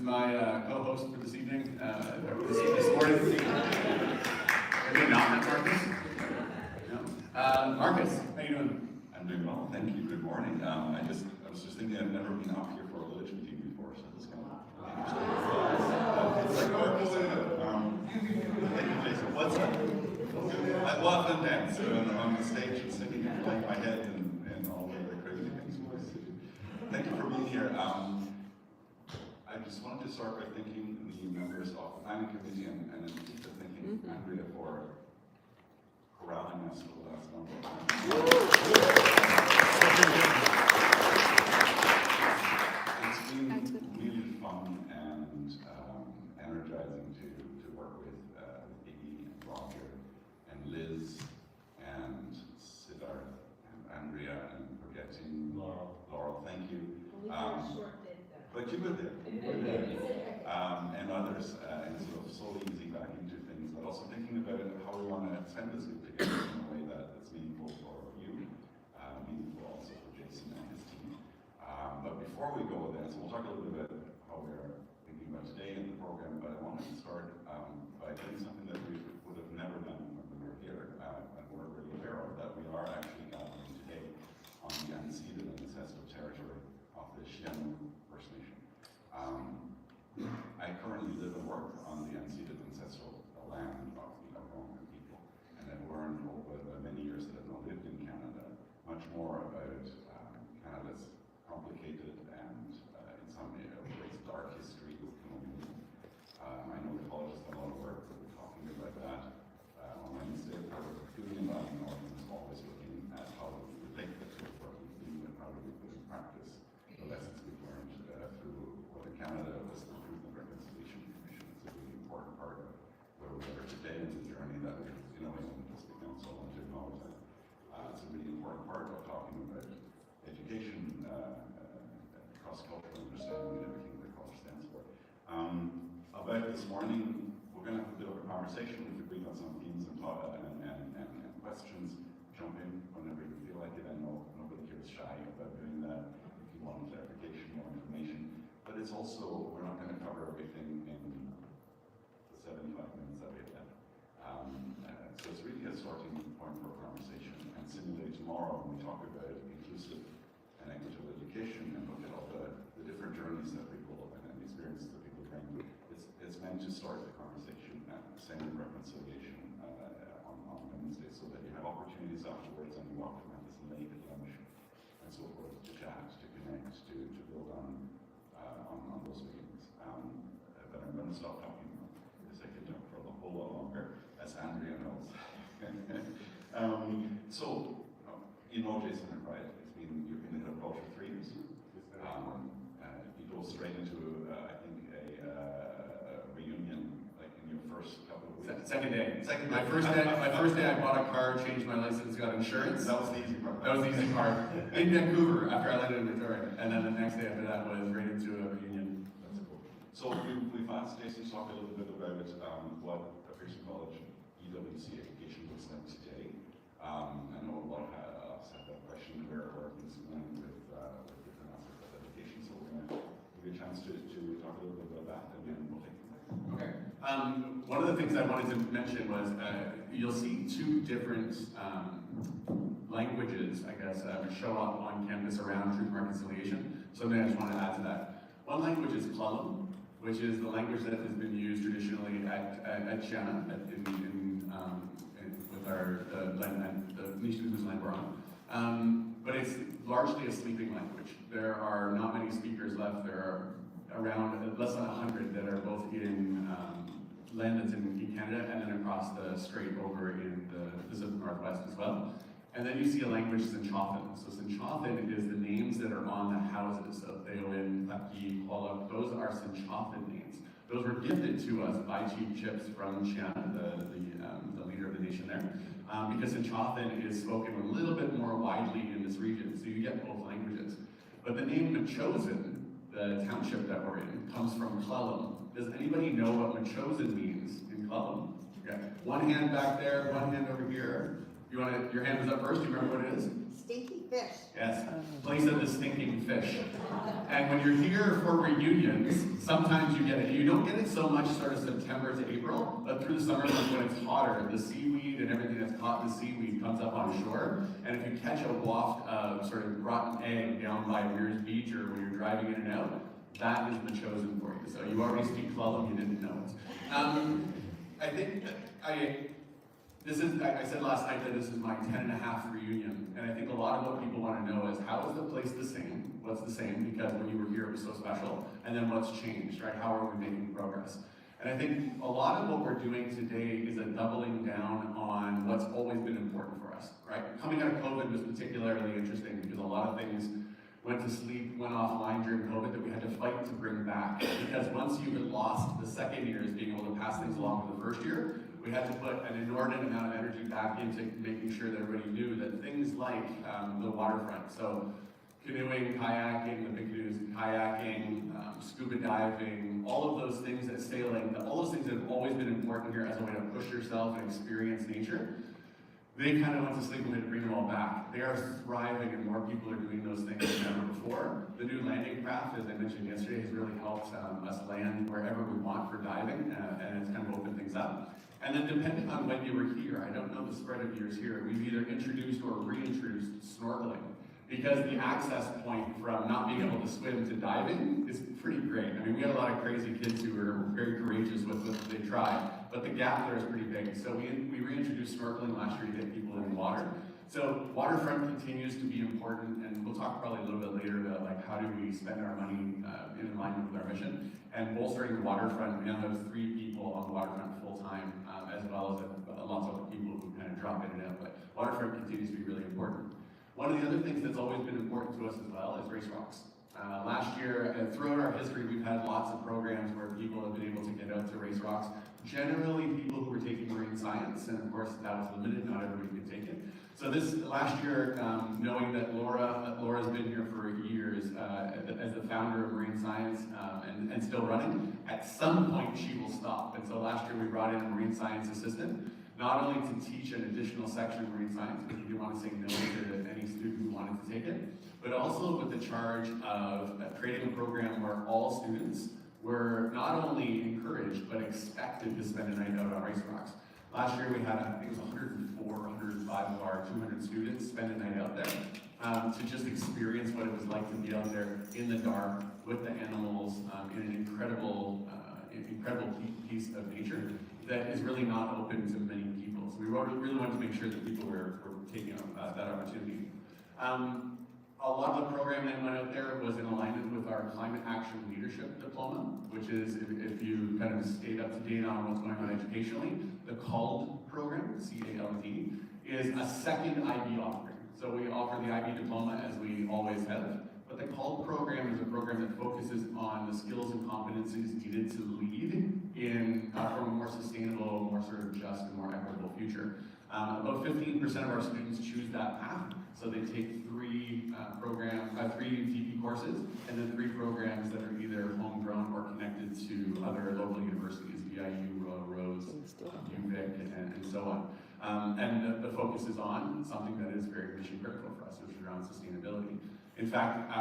is my co-host for this evening, this morning. Have you not met Marcus? No? Marcus, how you doing? I'm doing well, thank you. Good morning. I was just thinking I've never been up here for a village meeting before, so this is kind of interesting. It's like work, isn't it? Thank you, Jason. What's up? I love and dance on the stage and singing and playing my head and all the other crazy things we used to do. Thank you for being here. I just wanted to start by thanking the members of the planning committee and in particular thanking Andrea for corralling us for the last number of times. It's been really fun and energizing to work with Iggy and Roger and Liz and Siddharth and Andrea and forgetting Laurel, thank you. But you were there. And others, and sort of slowly easing back into things, but also thinking about how we want to spend this group together in a way that's meaningful for you, meaningful also for Jason and his team. But before we go there, so we'll talk a little bit about how we're thinking about today in the program, but I wanted to start by doing something that we would have never done when we were here, and we're really aware of, that we are actually gathering today on the unceded and ancestral territory of the Chinook First Nation. I currently live and work on the unceded ancestral land of the Algonquin people, and I've learned over the many years that I've now lived in Canada much more about Canada's complicated and in some ways dark history with colonialism. I know the college has done a lot of work talking about that on Wednesday. We're doing a lot in North and always looking at how we relate that to what we do and how do we put in practice the lessons we've learned through what in Canada was the Truth and Reconciliation Commission. It's a really important part of where we are today and the journey that we're continuing in this council and to acknowledge that. It's a really important part of talking about education, cross-cultural understanding and everything that college stands for. About this morning, we're going to have a bit of a conversation. We've agreed on some themes and questions. Jump in whenever you feel like it. I know nobody here is shy about doing that. If you want clarification, more information. But it's also, we're not going to cover everything in the 75 minutes that we have. So it's really a starting point for a conversation. And similarly tomorrow, when we talk about inclusive and equitable education and look at all the different journeys that people and experiences that people bring, it's meant to start the conversation and same with reconciliation on Wednesday, so that you have opportunities afterwards and you walk from Madison Lake at lunch and so forth to chat, to connect, to build on those meetings. But I'm going to stop talking because I could talk for a whole lot longer, as Andrea knows. So, you know Jason McBride, you've been head of culture 3 years. You go straight into, I think, a reunion, like in your first couple of weeks. Second day. My first day I bought a car, changed my license, got insurance. That was the easy part. That was the easy part. In Vancouver, after I landed in Victoria. And then the next day after that was right into a reunion. That's cool. So we've asked Jason to talk a little bit about what a Pearson College EWC education looks like today. I know a lot of us have that question, where things are going with different aspects of education. So we're going to give you a chance to talk a little bit about that, and then we'll take it from there. Okay. One of the things I wanted to mention was you'll see two different languages, I guess, show up on campus around truth and reconciliation. Something I just wanted to add to that. One language is Clallam, which is the language that has been used traditionally at Shanna, with the Nishnawbe whose land we're on. But it's largely a sleeping language. There are not many speakers left. There are around less than 100 that are both in land that's in Canada and then across the strait over in the Pacific Northwest as well. And then you see a language, Sinchothan. So Sinchothan is the names that are on the houses of Eowyn, Tlapki, Qualla. Those are Sinchothan names. Those were gifted to us by Chief Chips from Shannon, the leader of the nation there, because Sinchothan is spoken a little bit more widely in this region, so you get both languages. But the name Machosen, the township that we're in, comes from Clallam. Does anybody know what Machosen means in Clallam? Okay. One hand back there, one hand over here. Your hand is up first. Do you remember what it is? Stinky fish. Yes, place of the stinking fish. And when you're here for reunions, sometimes you get it. You don't get it so much sort of September to April, but through the summer months when it's hotter, the seaweed and everything that's caught in the seaweed comes up on shore. And if you catch a waft of sort of rotten egg down by Weir's Beach or when you're driving in and out, that is the chosen for you. So you already speak Clallam, you didn't know it. I think that I said last night that this is my 10.5 reunion, and I think a lot of what people want to know is how is the place the same? What's the same? Because when you were here it was so special, and then what's changed, right? How are we making progress? And I think a lot of what we're doing today is a doubling down on what's always been important for us, right? Coming out of COVID was particularly interesting because a lot of things went to sleep, went offline during COVID that we had to fight to bring back. Because once you had lost the second years being able to pass things along to the first year, we had to put an inordinate amount of energy back into making sure that everybody knew that things like the waterfront, so canoeing, kayaking, the big canoes, kayaking, scuba diving, all of those things that sailing, all those things that have always been important here as a way to push yourself and experience nature, they kind of went to sleep and we had to bring them all back. They are thriving and more people are doing those things than ever before. The new landing craft, as I mentioned yesterday, has really helped us land wherever we want for diving and it's kind of opened things up. And then depending on when you were here, I don't know the spread of years here, we've either introduced or reintroduced snorkeling. Because the access point from not being able to swim to diving is pretty great. I mean, we had a lot of crazy kids who were very courageous with what they tried, but the gap there is pretty big. So we reintroduced snorkeling last year to get people in the water. So waterfront continues to be important, and we'll talk probably a little bit later about like how do we spend our money in alignment with our mission. And bolstering the waterfront, we now have 3 people on the waterfront full time, as well as lots of people who kind of drop in and out. But waterfront continues to be really important. One of the other things that's always been important to us as well is Race Rocks. Last year, and throughout our history, we've had lots of programs where people have been able to get out to Race Rocks. Generally, people who were taking marine science, and of course that was limited, not everybody could take it. So this last year, knowing that Laura's been here for years as the founder of Marine Science and still running, at some point she will stop. And so last year we brought in a marine science assistant, not only to teach an additional section of marine science, because we didn't want to say no to any student who wanted to take it, but also with the charge of creating a program where all students were not only encouraged, but expected to spend a night out on Race Rocks. Last year we had, I think it was 104, 105 of our 200 students spend a night out there to just experience what it was like to be out there in the dark with the animals in an incredible piece of nature that is really not open to many people. So we really wanted to make sure that people were taking that opportunity. A lot of the program that went out there was in alignment with our Climate Action Leadership Diploma, which is, if you kind of stayed up to date on what's going on educationally, the CALD program, C-A-L-D, is a second IB offering. So we offer the IB diploma as we always have, but the CALD program is a program that focuses on the skills and competencies needed to lead in from a more sustainable, more sort of just and more equitable future. About 15% of our students choose that path, so they take 3 DP courses, and then 3 programs that are either homegrown or connected to other local universities, VIU, Royal Roads, UVic, and so on. And the focus is on something that is very mission critical for us, which is around sustainability. In fact,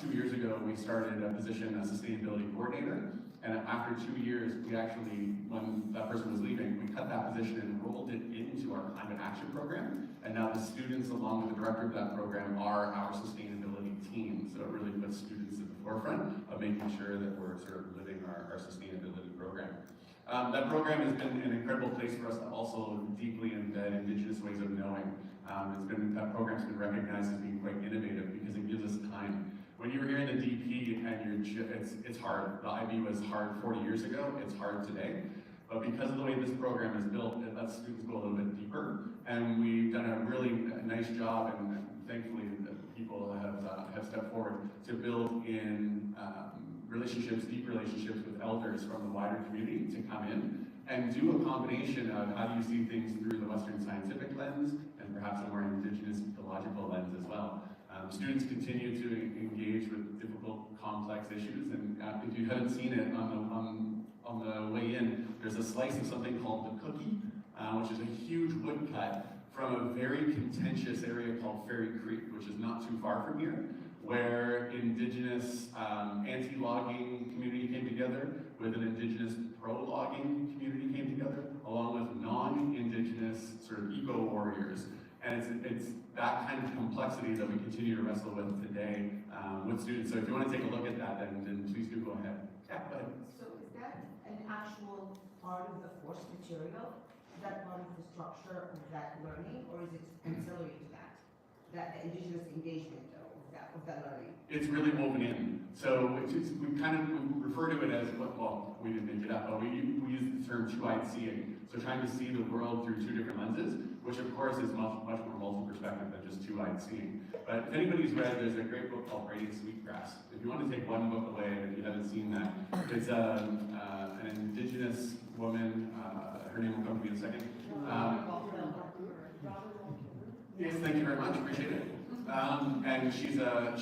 2 years ago, we started a position as sustainability coordinator, and after 2 years, we actually, when that person was leaving, we cut that position and rolled it into our climate action program, and now the students, along with the director of that program, are our sustainability team. So it really puts students at the forefront of making sure that we're sort of living our sustainability program. That program has been an incredible place for us to also deeply embed Indigenous ways of knowing. That program's been recognized as being quite innovative because it gives us time. When you were here in the DP and it's hard. The IB was hard 40 years ago, it's hard today. But because of the way this program is built, it lets students go a little bit deeper. And we've done a really nice job, and thankfully people have stepped forward to build in deep relationships with elders from the wider community to come in and do a combination of how do you see things through the Western scientific lens and perhaps a more Indigenous ecological lens as well. Students continue to engage with difficult, complex issues, and if you haven't seen it on the way in, there's a slice of something called the cookie, which is a huge woodcut from a very contentious area called Fairy Creek, which is not too far from here, where Indigenous anti-logging community came together with an Indigenous pro-logging community came together, along with non-Indigenous sort of eco-warriors. And it's that kind of complexity that we continue to wrestle with today with students. So if you want to take a look at that, then please do go ahead. Yeah, go ahead. So is that an actual part of the course material? Is that part of the structure of that learning, or is it ancillary to that? That the Indigenous engagement of that learning? It's really woven in. So we refer to it as, well, we didn't make it up, but we use the term two-eyed seeing. So trying to see the world through two different lenses, which of course is much more multi-perspective than just two-eyed seeing. But if anybody's read, there's a great book called Braiding Sweetgrass. If you want to take one book away, and if you haven't seen that, it's an Indigenous woman, her name will come to me in a second. Yes, thank you very much, appreciate it. And she's an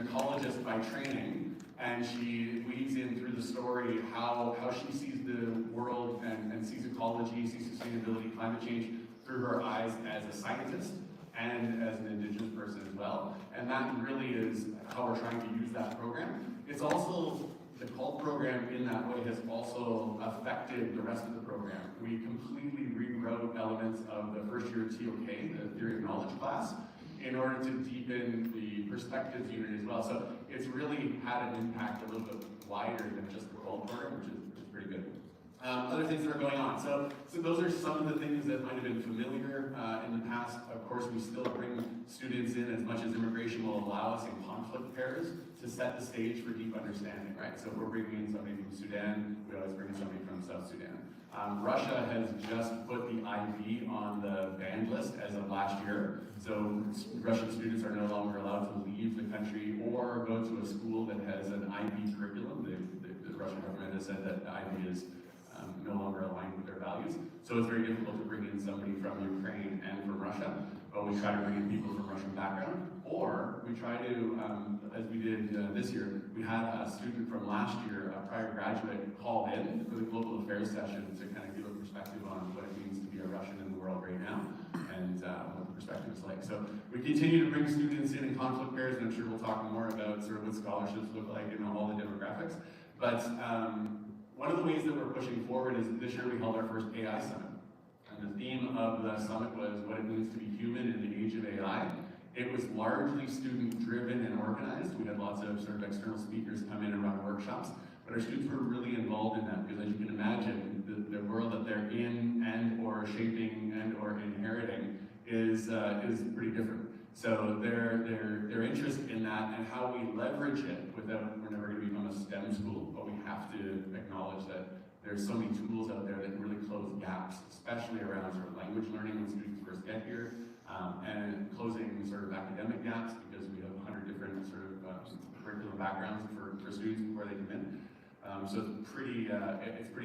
ecologist by training, and she weaves in through the story how she sees the world and sees ecology, sees sustainability, climate change through her eyes as a scientist and as an Indigenous person as well. And that really is how we're trying to use that program. It's also, the CULT program in that way has also affected the rest of the program. We completely rewrote elements of the first year TOK, the Theory of Knowledge class, in order to deepen the perspectives unit as well. So it's really had an impact a little bit wider than just the CULT program, which is pretty good. Other things that are going on. So those are some of the things that might have been familiar in the past. Of course, we still bring students in as much as immigration will allow us in conflict pairs to set the stage for deep understanding, right? So if we're bringing in somebody from Sudan, we always bring in somebody from South Sudan. Russia has just put the IB on the banned list as of last year. So Russian students are no longer allowed to leave the country or go to a school that has an IB curriculum. The Russian government has said that the IB is no longer aligned with their values. So it's very difficult to bring in somebody from Ukraine and from Russia, but we try to bring in people from Russian background, or we try to, as we did this year, we had a student from last year, a prior graduate, call in for the global affairs session to kind of give a perspective on what it means to be a Russian in the world right now, and what the perspective is like. So we continue to bring students in conflict pairs, and I'm sure we'll talk more about sort of what scholarships look like and all the demographics. But one of the ways that we're pushing forward is this year we held our first AI Summit. And the theme of the summit was what it means to be human in the age of AI. It was largely student-driven and organized. We had lots of sort of external speakers come in and run workshops, but our students were really involved in that because, as you can imagine, the world that they're in and or shaping and or inheriting is pretty different. So their interest in that and how we leverage it without, we're never going to become a STEM school, but we have to acknowledge that there's so many tools out there that can really close gaps, especially around sort of language learning when students first get here, and closing sort of academic gaps because we have 100 different sort of curriculum backgrounds for students before they come in. So it's pretty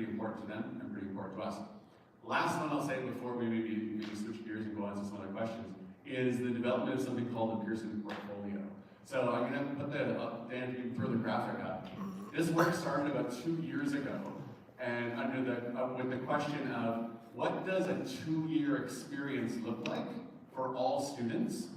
important to them and pretty important to us. Last one I'll say before we maybe switch gears and go on to some other questions is the development of something called the Pearson portfolio. So I'm going to put Dan, if you can throw the graphic up. This work started about 2 years ago, and with the question of what does a 2-year experience look like for all students,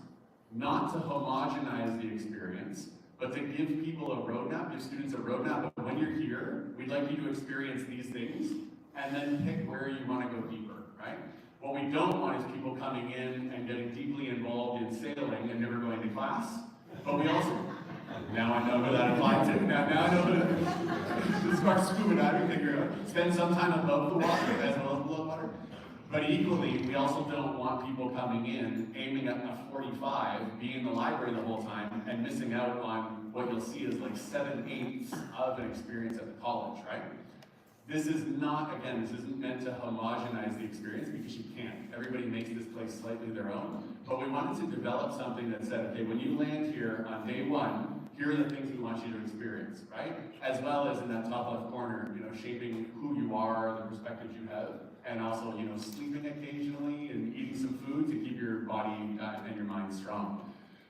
not to homogenize the experience, but to give people a roadmap, give students a roadmap of when you're here, we'd like you to experience these things, and then pick where you want to go deeper, right? What we don't want is people coming in and getting deeply involved in sailing and never going to class. But we also, now I know who that applies to. Now I know who this smart scuba diving figure out. Spend some time above the water as well as below water. But equally, we also don't want people coming in, aiming at a 45, being in the library the whole time, and missing out on what you'll see is like 7/8 of an experience at the college, right? This is not, again, this isn't meant to homogenize the experience because you can't. Everybody makes this place slightly their own. But we wanted to develop something that said, okay, when you land here on day one, here are the things we want you to experience, right? As well as in that top left corner, shaping who you are, the perspectives you have, and also, sleeping occasionally and eating some food to keep your body and your mind strong.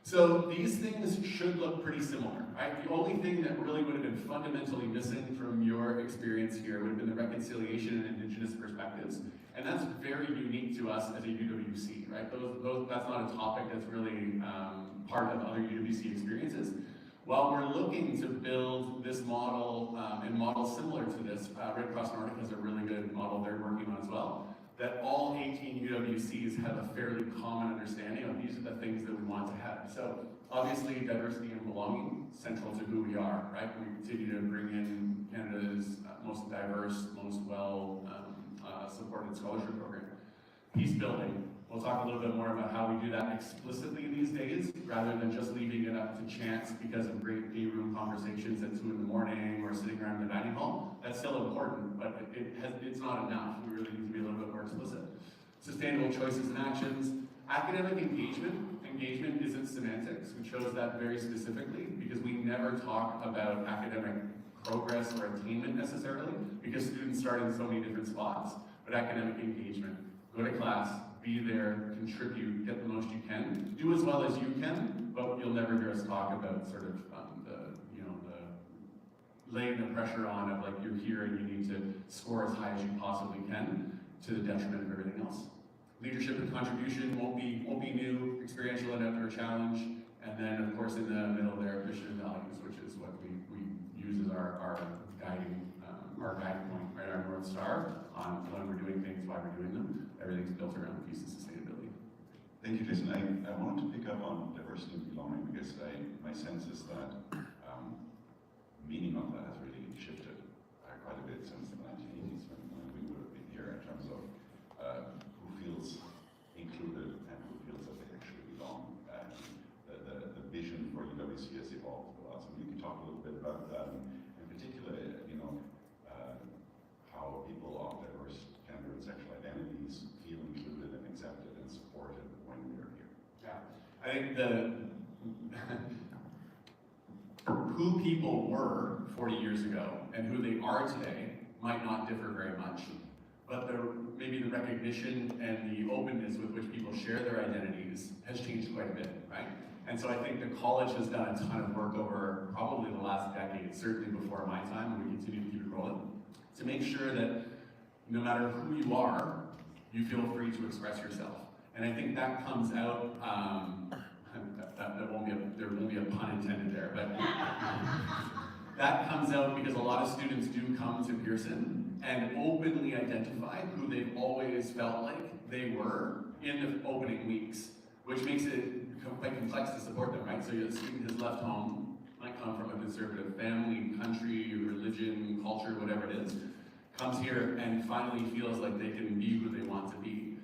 So these things should look pretty similar, right? The only thing that really would have been fundamentally missing from your experience here would have been the reconciliation and Indigenous perspectives. And that's very unique to us as a UWC, right? That's not a topic that's really part of other UWC experiences. While we're looking to build this model and models similar to this, Red Cross Nordic has a really good model they're working on as well, that all 18 UWCs have a fairly common understanding of these are the things that we want to have. So obviously diversity and belonging, central to who we are, right? We continue to bring in Canada's most diverse, most well supported scholarship program. Peace building, we'll talk a little bit more about how we do that explicitly these days, rather than just leaving it up to chance because of great day room conversations at 2 in the morning or sitting around the dining hall. That's still important, but it's not enough. We really need to be a little bit more explicit. Sustainable choices and actions. Academic engagement. Engagement isn't semantics. We chose that very specifically because we never talk about academic progress or attainment necessarily, because students start in so many different spots. But academic engagement, go to class, be there, contribute, get the most you can, do as well as you can, but you'll never hear us talk about sort of the laying the pressure on of like you're here and you need to score as high as you possibly can to the detriment of everything else. Leadership and contribution won't be new, experiential and outdoor challenge, and then of course in the middle there, Christian values, which is what we use as our guiding point, right, our North Star on when we're doing things, why we're doing them. Everything's built around peace and sustainability. Thank you, Jason. I wanted to pick up on diversity and belonging because my sense is that meaning of that has really shifted quite a bit since the 1980s when we would have been here in terms of who feels included and who feels that they actually belong. The vision for UWC has evolved a lot, so we can talk a little bit about that, and in particular, how people of diverse gender and sexual identities feel included and accepted and supported when we are here. Yeah, I think who people were 40 years ago and who they are today might not differ very much, but maybe the recognition and the openness with which people share their identities has changed quite a bit, right? And so I think the college has done a ton of work over probably the last decade, certainly before my time, and we continue to keep it rolling, to make sure that no matter who you are, you feel free to express yourself. And I think that comes out, there won't be a pun intended there, but that comes out because a lot of students do come to Pearson and openly identify who they've always felt like they were in the opening weeks, which makes it quite complex to support them, right? So a student has left home, might come from a conservative family, country, religion, culture, whatever it is, comes here and finally feels like they can be who they want to be.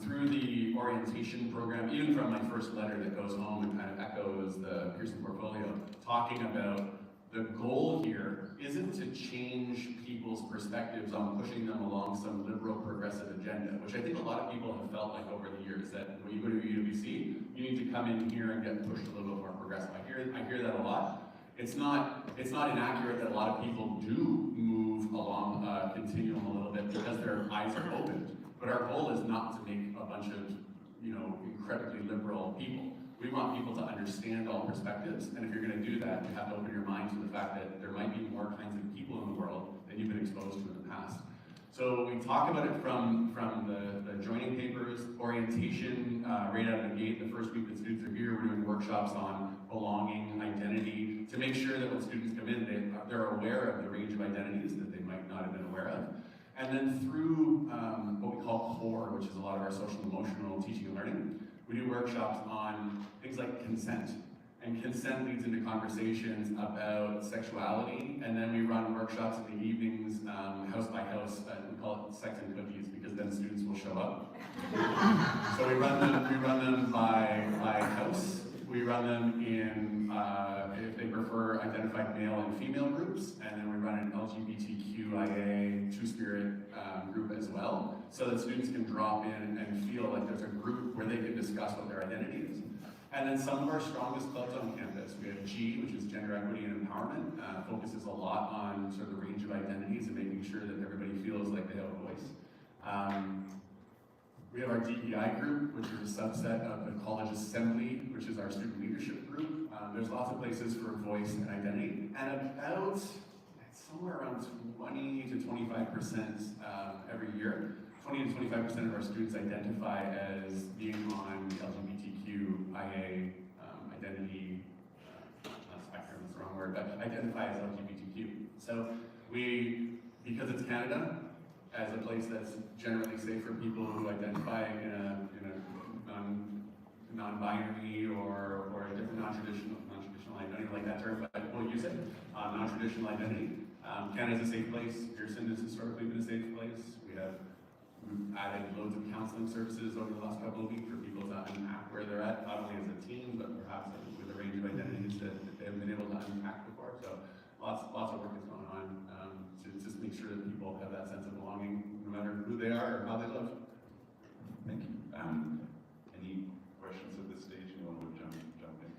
Through the orientation program, even from my first letter that goes home and kind of echoes the Pearson portfolio, talking about the goal here isn't to change people's perspectives on pushing them along some liberal progressive agenda, which I think a lot of people have felt like over the years, that when you go to UWC, you need to come in here and get pushed a little bit more progressive. I hear that a lot. It's not inaccurate that a lot of people do move along a continuum a little bit because their eyes are opened. But our goal is not to make a bunch of, incredibly liberal people. We want people to understand all perspectives, and if you're going to do that, you have to open your mind to the fact that there might be more kinds of people in the world than you've been exposed to in the past. So we talk about it from the joining papers, orientation, right out of the gate. The first week that students are here, we're doing workshops on belonging, identity, to make sure that when students come in, they're aware of the range of identities that they might not have been aware of. And then through what we call CORE, which is a lot of our social emotional teaching and learning, we do workshops on things like consent. And consent leads into conversations about sexuality, and then we run workshops in the evenings, house by house, we call it sex and cookies, because then students will show up. So we run them by house. We run them in, if they prefer, identified male and female groups, and then we run an LGBTQIA two-spirit group as well, so that students can drop in and feel like there's a group where they can discuss what their identity is. And then some of our strongest clubs on campus, we have G, which is Gender Equity and Empowerment, focuses a lot on sort of the range of identities and making sure that everybody feels like they have a voice. We have our DEI group, which is a subset of the college assembly, which is our student leadership group. There's lots of places for voice and identity. And about, I'd somewhere around 20 to 25% every year. 20 to 25% of our students identify as being on the LGBTQIA identity, not spectrum, that's the wrong word, but identify as LGBTQ. So because it's Canada, as a place that's generally safe for people who identify in a non-binary or a different non-traditional identity, like that term, but we'll use it, non-traditional identity. Canada's a safe place. Pearson has historically been a safe place. We've added loads of counseling services over the last couple of weeks for people to unpack where they're at, not only as a team, but perhaps with a range of identities that they haven't been able to unpack before. So lots of work is going on to just make sure that people have that sense of belonging, no matter who they are or how they live. Thank you. Any questions at this stage? Anyone would jump in?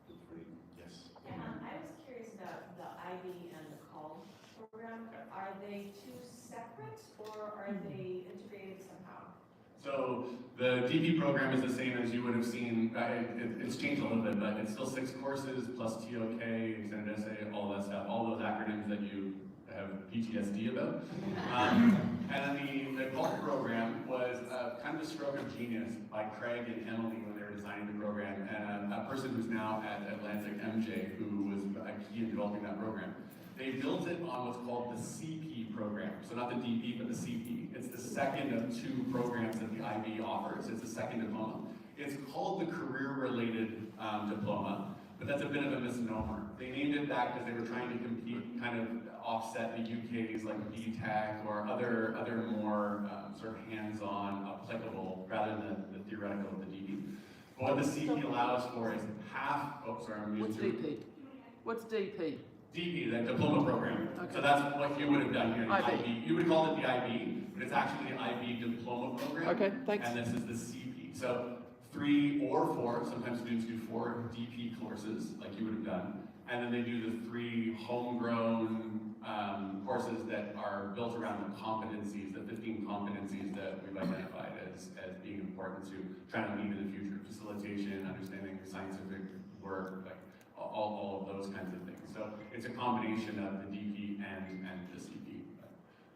Feel free. Yes. Yeah, I was curious about the IB and the CALL program. Are they two separate or are they integrated somehow? So the DP program is the same as you would have seen. It's changed a little bit, but it's still 6 courses plus TOK, extended essay, all that stuff, all those acronyms that you have PTSD about. And then the CALL program was kind of a stroke of genius by Craig and Emily when they were designing the program, and a person who's now at Atlantic, MJ, who was key in developing that program. They built it on what's called the CP program. So not the DP, but the CP. It's the second of 2 programs that the IB offers. It's the second diploma. It's called the career-related diploma, but that's a bit of a misnomer. They named it that because they were trying to compete, kind of offset the UK's like BTEC or other more sort of hands-on applicable rather than the theoretical of the DP. But what the CP allows for is half, What's DP? What's DP? DP, the diploma program. Okay. So that's what you would have done here in the IB. IB. You would call it the IB, but it's actually the IB diploma program. Okay, thanks. And this is the CP. So 3 or 4, sometimes students do 4 DP courses, like you would have done. And then they do the 3 homegrown courses that are built around the competencies, the 15 competencies that we've identified as being important to trying to lead in the future. Facilitation, understanding scientific work, like all of those kinds of things. So it's a combination of the DP and the CP. But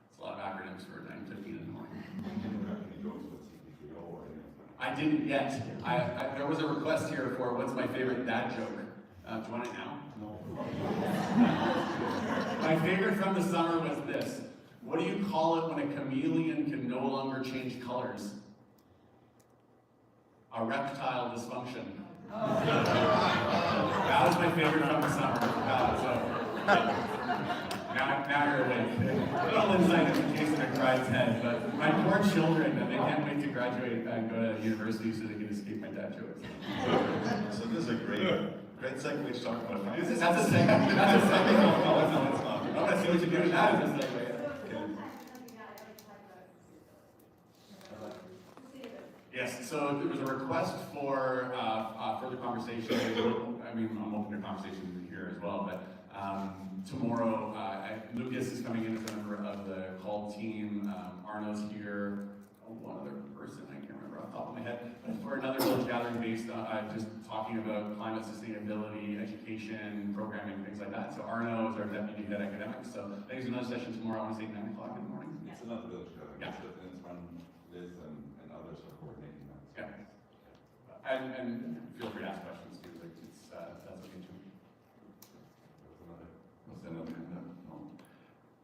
it's a lot of acronyms for 9:15 in the morning. I didn't yet. There was a request here for what's my favorite dad joke. Do you want it now? No. My favorite from the summer was this. What do you call it when a chameleon can no longer change colors? A reptile dysfunction. That was my favorite from the summer. Now you're awake. A little insight into Jason McBride's head, but my poor children, they can't wait to graduate and go to university so they can escape my dad jokes. So this is a great segue to talk about finance. That's a segue. That's a segue. No, it's not. I want to see what you do with that as a segue. Yes, so there was a request for further conversation. I mean, I'm open to conversation here as well, but tomorrow, Lucas is coming in as a member of the CALL team. Arno's here. One other person, I can't remember off the top of my head, but for another village gathering based on just talking about climate sustainability, education, programming, things like that. So Arno is our deputy head academics. So I think there's another session tomorrow, I want to say 9 o'clock in the morning. It's another village gathering. Yeah. It's when Liz and others are coordinating that. Yeah. And feel free to ask questions too. Like that's okay too. Was there another hand up? No.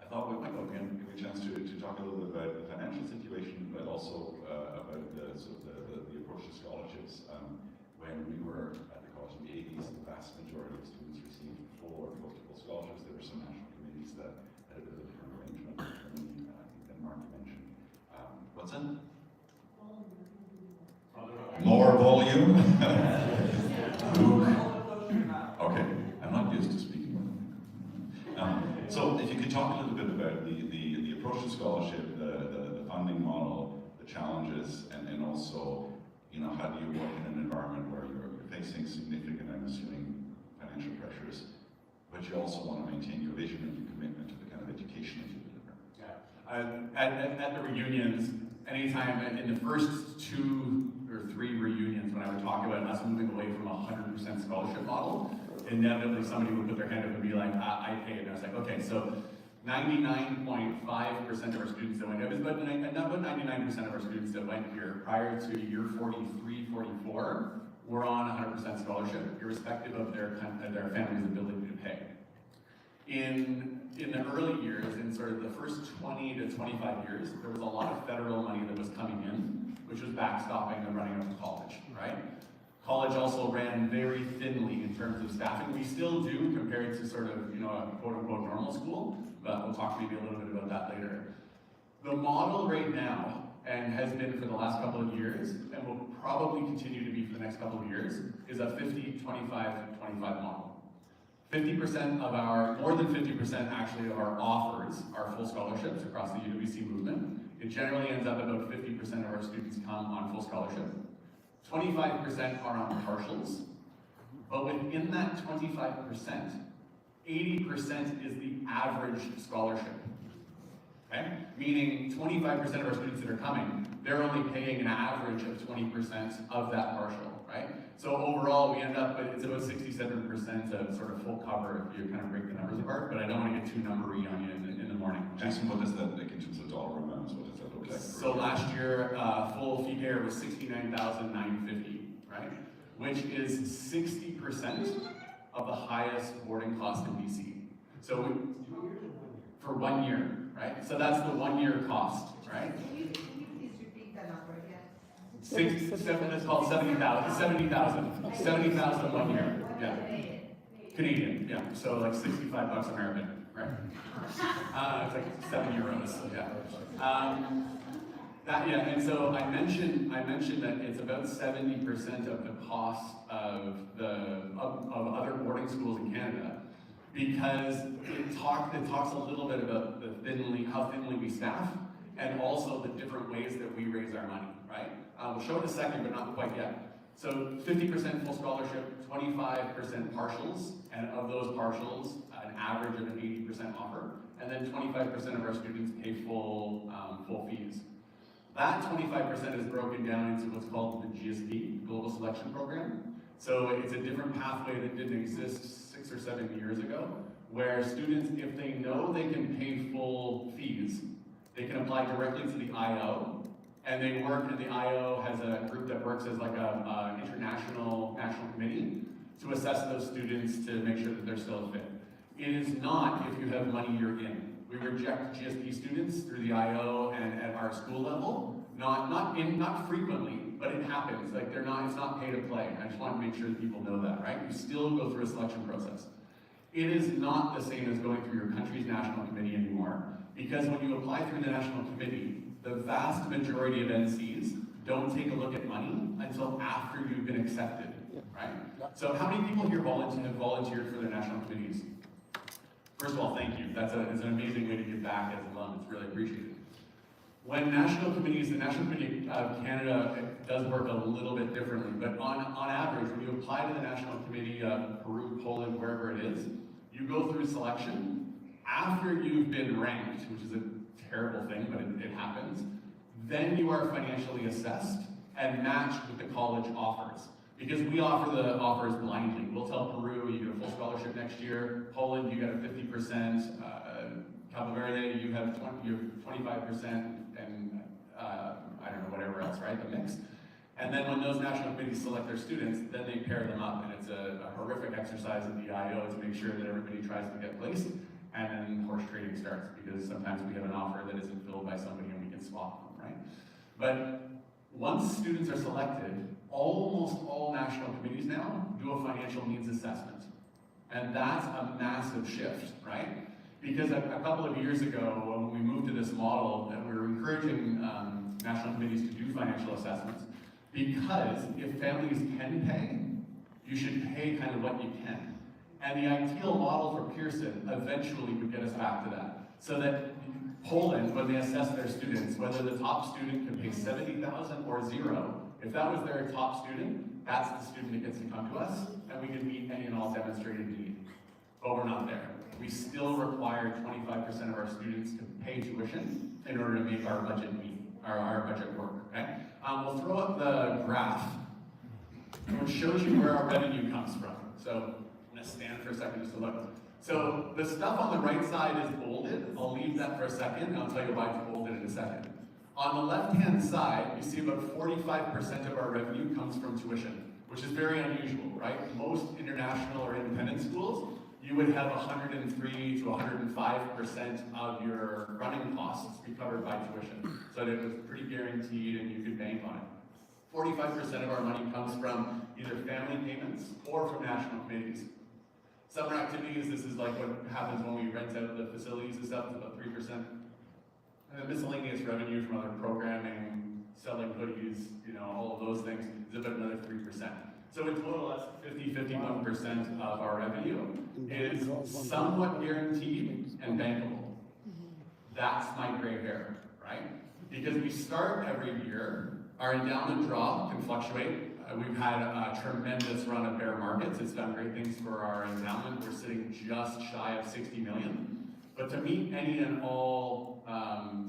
I thought we might give a chance to talk a little bit about the financial situation, but also about the approach to scholarships. When we were at the college in the 80s, the vast majority of students received full or close to full scholarships. There were some national committees that had a bit of a different arrangement. I think that Mark mentioned. What's that? More volume. Okay, I'm not used to speaking. So if you could talk a little bit about the approach to scholarship, the funding model, the challenges, and also, you know, how do you work in an environment where you're facing significant, I'm assuming, financial pressures, but you also want to maintain your vision and your commitment to the kind of education that you deliver. Yeah. At the reunions, anytime in the first 2 or 3 reunions when I would talk about us moving away from a 100% scholarship model, inevitably somebody would put their hand up and be like, I pay it. And I was like, okay, Okay, so 99.5% of our students that went, it was about 99% of our students that went here prior to year 43, 44 were on 100% scholarship, irrespective of their family's ability to pay. In the early years, in sort of the first 20 to 25 years, there was a lot of federal money that was coming in, which was backstopping the running of the college, right? College also ran very thinly in terms of staffing. We still do compared to sort of, you know, a quote-unquote normal school, but we'll talk maybe a little bit about that later. The model right now, and has been for the last couple of years, and will probably continue to be for the next couple of years, is a 50-25-25 model. 50% of our, more than 50% actually of our offers are full scholarships across the UWC movement. It generally ends up about 50% of our students come on full scholarship. 25% are on partials, but within that 25%, 80% is the average scholarship. Okay? Meaning 25% of our students that are coming, they're only paying an average of 20% of that partial, right? So overall, we end up, it's about 67% of sort of full cover if you kind of break the numbers apart, but I don't want to get too numbery on you in the morning. Okay? Jason, what does that like in terms of dollar amounts? What does that look like? So last year, full fee payer was $69,950, right? Which is 60% of the highest boarding cost in BC. So for 1 year, right? So that's the 1 year cost, right? Can you please repeat that number again? It's called 70,000, 70,000 1 year, yeah. Canadian, yeah, so like 65 bucks American, right? It's like 7 euros, so yeah. And so I mentioned that it's about 70% of the cost of other boarding schools in Canada, because it talks a little bit about how thinly we staff, and also the different ways that we raise our money, right? We'll show it in a second, but not quite yet. So 50% full scholarship, 25% partials, and of those partials, an average of an 80% offer, and then 25% of our students pay full fees. That 25% is broken down into what's called the GSP, Global Selection Program. So it's a different pathway that didn't exist 6 or 7 years ago, where students, if they know they can pay full fees, they can apply directly to the IO, and they work, and the IO has a group that works as like a national committee to assess those students to make sure that they're still fit. It is not if you have money you're in. We reject GSP students through the IO and at our school level, not frequently, but it happens. Like it's not pay to play. I just want to make sure that people know that, right? You still go through a selection process. It is not the same as going through your country's national committee anymore, because when you apply through the national committee, the vast majority of NCs don't take a look at money until after you've been accepted, right? So how many people here have volunteered for their national committees? First of all, thank you. It's an amazing way to give back as a alum. It's really appreciated. When national committees, the National Committee of Canada does work a little bit differently, but on average, when you apply to the National Committee of Peru, Poland, wherever it is, you go through selection. After you've been ranked, which is a terrible thing, but it happens, then you are financially assessed and matched with the college offers. Because we offer the offers blindly. We'll tell Peru, you get a full scholarship next year. Poland, you get a 50%. Cabo Verde, you have 25%, and I don't know, whatever else, right? The mix. And then when those national committees select their students, then they pair them up, and it's a horrific exercise at the IO to make sure that everybody tries to get placed, and then horse trading starts, because sometimes we have an offer that isn't filled by somebody and we can swap them, right? But once students are selected, almost all national committees now do a financial needs assessment. And that's a massive shift, right? Because a couple of years ago, when we moved to this model, and we were encouraging national committees to do financial assessments, because if families can pay, you should pay kind of what you can. And the ideal model for Pearson eventually would get us back to that. So that Poland, when they assess their students, whether the top student can pay $70,000 or zero, if that was their top student, that's the student that gets to come to us, and we can meet any and all demonstrated need. But we're not there. We still require 25% of our students to pay tuition in order to make our budget meet, our budget work, okay? We'll throw up the graph, which shows you where our revenue comes from. So I'm gonna stand for a second just to look. So the stuff on the right side is bolded. I'll leave that for a second, and I'll tell you why it's bolded in a second. On the left-hand side, you see about 45% of our revenue comes from tuition, which is very unusual, right? Most international or independent schools, you would have 103 to 105% of your running costs be covered by tuition. So that it was pretty guaranteed and you could bank on it. 45% of our money comes from either family payments or from national committees. Summer activities, this is like what happens when we rent out the facilities and stuff, it's about 3%. And then miscellaneous revenue from other programming, selling hoodies, all of those things is about another 3%. So in total, that's 51% of our revenue is somewhat guaranteed and bankable. That's my gray hair, right? Because we start every year, our endowment draw can fluctuate. We've had a tremendous run of bear markets. It's done great things for our endowment. We're sitting just shy of 60 million. But to meet any and all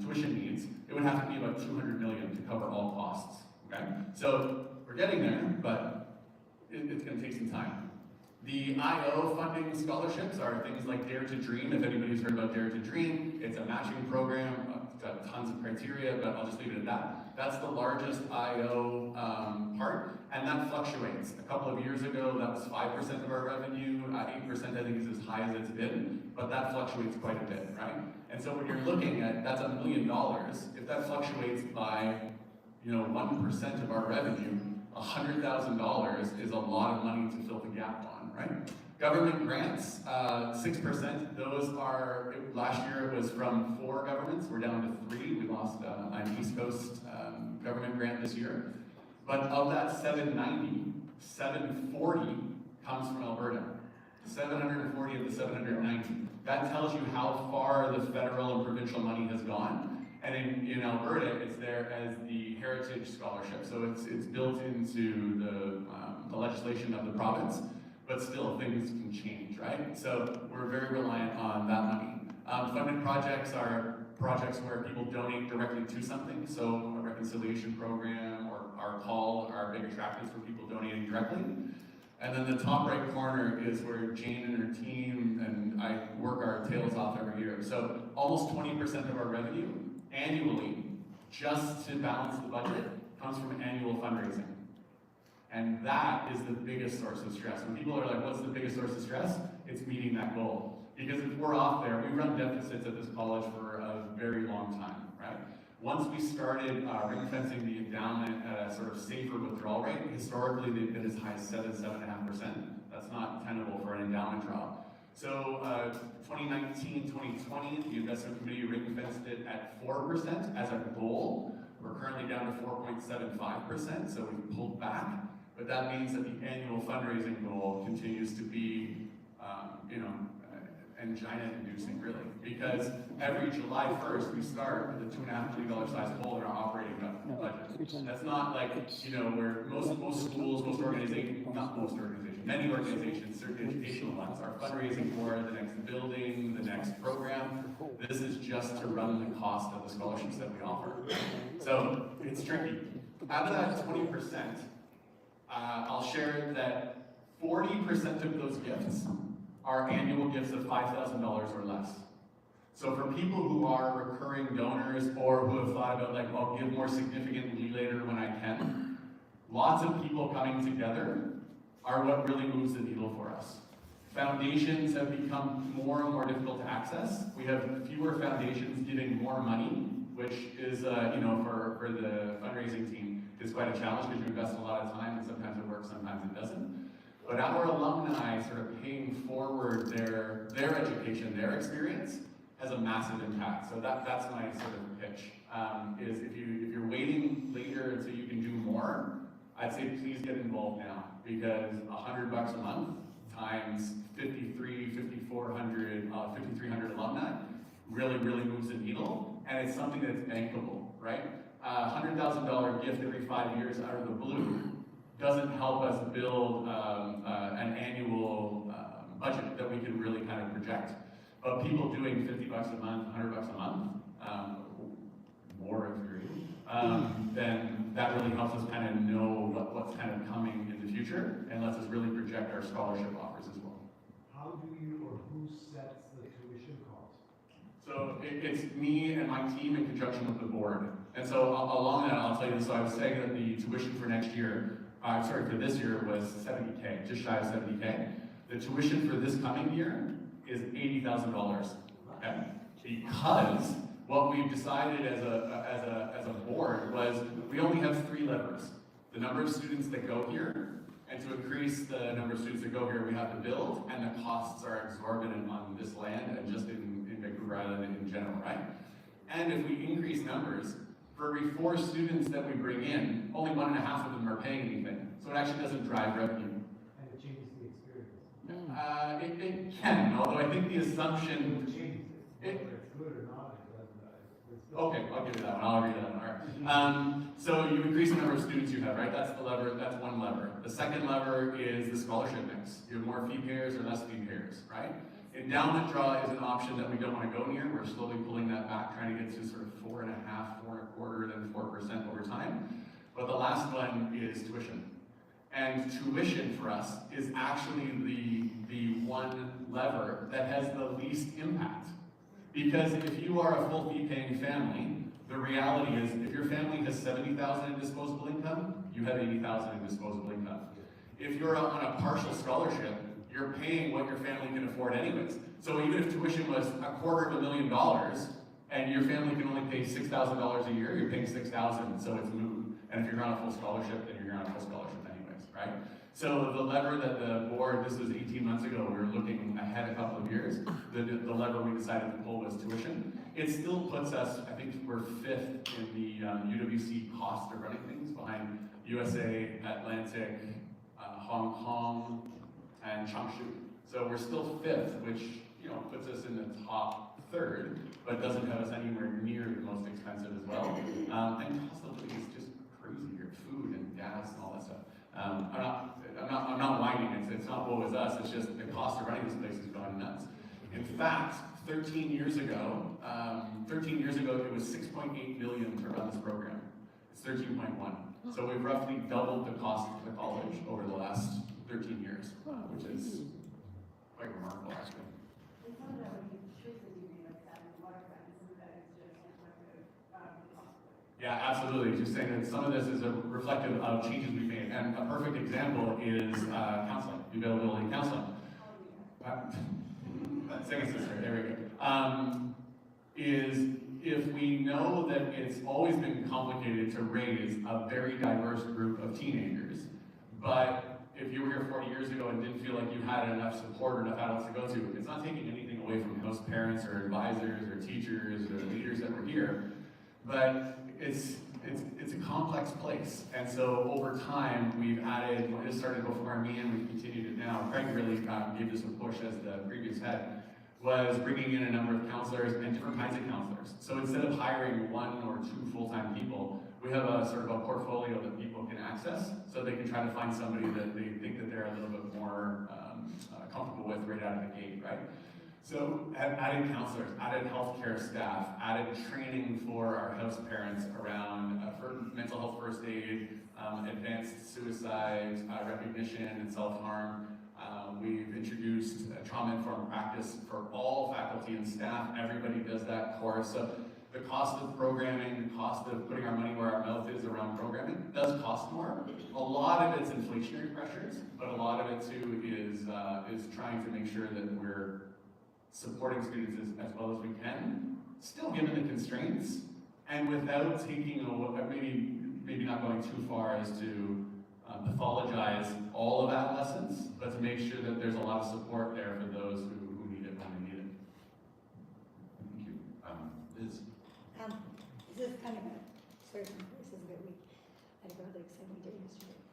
tuition needs, it would have to be about 200 million to cover all costs, okay? So we're getting there, but it's gonna take some time. The IO funding scholarships are things like Dare to Dream. If anybody's heard about Dare to Dream, it's a matching program. It's got tons of criteria, but I'll just leave it at that. That's the largest IO part, and that fluctuates. A couple of years ago, that was 5% of our revenue. 8% I think is as high as it's been, but that fluctuates quite a bit, right? And so when you're looking at, that's $1 million. If that fluctuates by 1% of our revenue, $100,000 is a lot of money to fill the gap on, right? Government grants, 6%. Those are, last year it was from 4 governments. We're down to 3. We lost an East Coast government grant this year. But of that 790, 740 comes from Alberta. 740 of the 790. That tells you how far the federal and provincial money has gone. And in Alberta, it's there as the Heritage Scholarship. So it's built into the legislation of the province, but still things can change, right? So we're very reliant on that money. Funded projects are projects where people donate directly to something. So a reconciliation program or our call are big attractors for people donating directly. And then the top right corner is where Jane and her team and I work our tails off every year. So almost 20% of our revenue annually, just to balance the budget, comes from annual fundraising. And that is the biggest source of stress. When people are like, what's the biggest source of stress? It's meeting that goal. Because if we're off there, we run deficits at this college for a very long time, right? Once we started ring-fencing the endowment at a sort of safer withdrawal rate, historically they've been as high as 7.5%. That's not tenable for an endowment draw. So 2019, 2020, the investment committee ring-fenced it at 4% as a goal. We're currently down to 4.75%, so we've pulled back. But that means that the annual fundraising goal continues to be, angina-inducing, really. Because every July 1st, we start with a $2.5 million size hole in our operating budget. That's not like, where most schools, most organizations, not most organizations, many organizations, certain educational ones, are fundraising for the next building, the next program. This is just to run the cost of the scholarships that we offer. So it's tricky. Out of that 20%, I'll share that 40% of those gifts are annual gifts of $5,000 or less. So for people who are recurring donors or who have thought about I'll give more significantly later when I can, lots of people coming together are what really moves the needle for us. Foundations have become more and more difficult to access. We have fewer foundations giving more money, which is, for the fundraising team, is quite a challenge because you invest a lot of time and sometimes it works, sometimes it doesn't. But our alumni sort of paying forward their education, their experience, has a massive impact. So that's my sort of pitch, is if you're waiting later until you can do more, I'd say please get involved now, because $100 a month times 5,300 alumni really moves the needle, and it's something that's bankable, right? $100,000 gift every 5 years out of the blue doesn't help us build an annual budget that we can really kind of project. But people doing $50 a month, $100 a month, more if you're able, then that really helps us kind of know what's kind of coming in the future and lets us really project our scholarship offers as well. How how do you, or who sets the tuition cost? So it's me and my team in conjunction with the board. And so along that, I'll tell you this, so I was saying that the tuition for next year, for this year was 70K, just shy of 70K. The tuition for this coming year is $80,000, okay? Because what we've decided as a board was we only have 3 levers. The number of students that go here, and to increase the number of students that go here, we have to build, and the costs are exorbitant on this land and just in Vancouver Island in general, right? And if we increase numbers, for every 4 students that we bring in, only 1.5 of them are paying anything. So it actually doesn't drive revenue. And it changes the experience. It can, although I think the assumption. It changes it, whether it's good or not, it doesn't, it's still. Okay, I'll give you that one. I'll agree with that one. All right. So you increase the number of students you have, right? That's the lever. That's one lever. The second lever is the scholarship mix. You have more fee payers or less fee payers, right? Endowment draw is an option that we don't want to go near. We're slowly pulling that back, trying to get to sort of 4.5%, 4.25%, then 4% over time. But the last one is tuition. And tuition for us is actually the one lever that has the least impact. Because if you are a full fee paying family, the reality is if your family has $70,000 in disposable income, you have $80,000 in disposable income. If you're on a partial scholarship, you're paying what your family can afford anyways. So even if tuition was $250,000 and your family can only pay $6,000 a year, you're paying $6,000, so it's moot. And if you're on a full scholarship, then you're on a full scholarship anyways, right? So the lever that the board, this was 18 months ago, we were looking ahead a couple of years, the lever we decided to pull was tuition. It still puts us, I think we're 5th in the UWC cost of running things, behind USA, Atlantic, Hong Kong, and Changshu. So we're still 5th, which puts us in the top 3rd, but doesn't have us anywhere near the most expensive as well. And cost of living is just crazy here, food and gas and all that stuff. I'm not whining. It's not woe is us. It's just the cost of running this place has gone nuts. In fact, 13 years ago, it was $6.8 million to run this program. It's 13.1. So we've roughly doubled the cost of the college over the last 13 years, which is quite remarkable, actually. And some of that would be truthfully doing like that in the waterfront, and some of that is just reflective of the cost of it. Yeah, absolutely. Just saying that some of this is a reflective of changes we've made. And a perfect example is counseling, the availability of counseling. Second sister, there we go. Is if we know that it's always been complicated to raise a very diverse group of teenagers, but if you were here 40 years ago and didn't feel like you had enough support or enough adults to go to, it's not taking anything away from host parents or advisors or teachers or leaders that were here, but it's a complex place. And so over time, we've added, it started before me and we've continued it now. Craig really gave this a push as the previous head, was bringing in a number of counselors and different kinds of counselors. So instead of hiring 1 or 2 full-time people, we have a sort of a portfolio that people can access so they can try to find somebody that they think that they're a little bit more comfortable with right out of the gate, right? So added counselors, added healthcare staff, added training for our host parents around for mental health first aid, advanced suicide recognition and self-harm. We've introduced a trauma-informed practice for all faculty and staff. Everybody does that course. So the cost of programming, the cost of putting our money where our mouth is around programming does cost more. A lot of it's inflationary pressures, but a lot of it too is trying to make sure that we're supporting students as well as we can, still given the constraints, and without taking maybe not going too far as to pathologize all of adolescence, but to make sure that there's a lot of support there for those who need it when they need it. Thank you. Liz? This is kind of a, sorry, this is a bit weak. I had a really exciting day yesterday.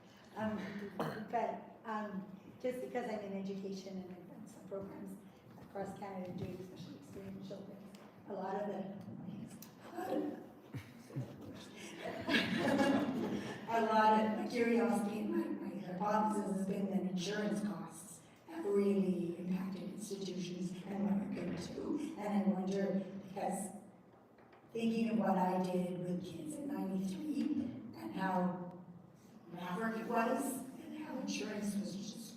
Just because I'm in education and I've run some programs across Canada doing special experiential things, a lot of my curiosity and my hypothesis has been that insurance costs have really impacted institutions and what are good too. And I wonder, because thinking of what I did with kids in '93 and how maverick it was and how insurance was just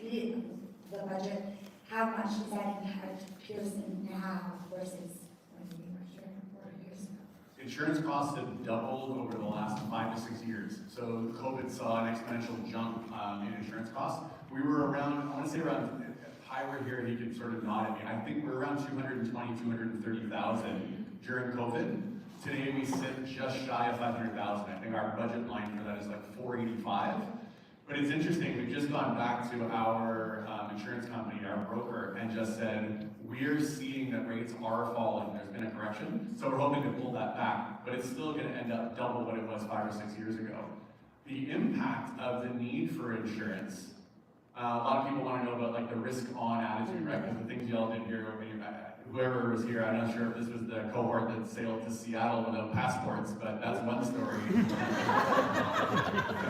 the budget how much does that impact Pearson now versus when we were here 4 years ago? Insurance costs have doubled over the last 5 to 6 years. So COVID saw an exponential jump in insurance costs. We were around, I want to say around, if Ty were here, he could sort of nod at me. I think we're around 220, 230,000 during COVID. Today we sit just shy of 500,000. I think our budget line for that is like 485. But it's interesting, we've just gone back to our insurance company, our broker, and just said, we're seeing that rates are falling. There's been a correction. So we're hoping to pull that back, but it's still going to end up double what it was 5 or 6 years ago. The impact of the need for insurance, a lot of people want to know about like the risk-on attitude, right? Because the things y'all did here, whoever was here, I'm not sure if this was the cohort that sailed to Seattle without passports, but that's one story.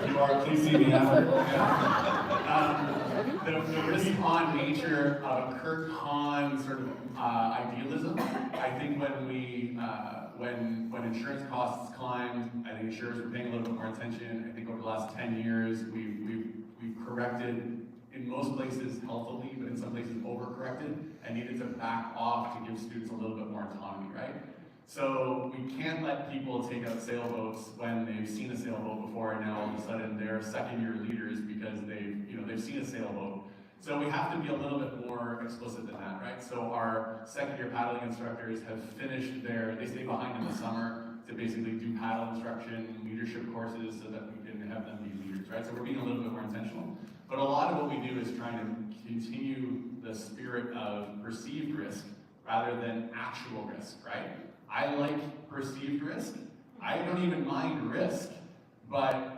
If you are, please see me after. The risk-on nature of a Kurt Hahn sort of idealism. I think when insurance costs climbed, I think insurers were paying a little bit more attention. I think over the last 10 years, we've corrected in most places healthily, but in some places overcorrected, and needed to back off to give students a little bit more autonomy, right? So we can't let people take out sailboats when they've seen a sailboat before, and now all of a sudden they're second-year leaders because they've seen a sailboat. So we have to be a little bit more explicit than that, right? So our second-year paddling instructors have finished they stay behind in the summer to basically do paddle instruction, leadership courses, so that we can have them be leaders, right? So we're being a little bit more intentional. But a lot of what we do is trying to continue the spirit of perceived risk rather than actual risk, right? I like perceived risk. I don't even mind risk, but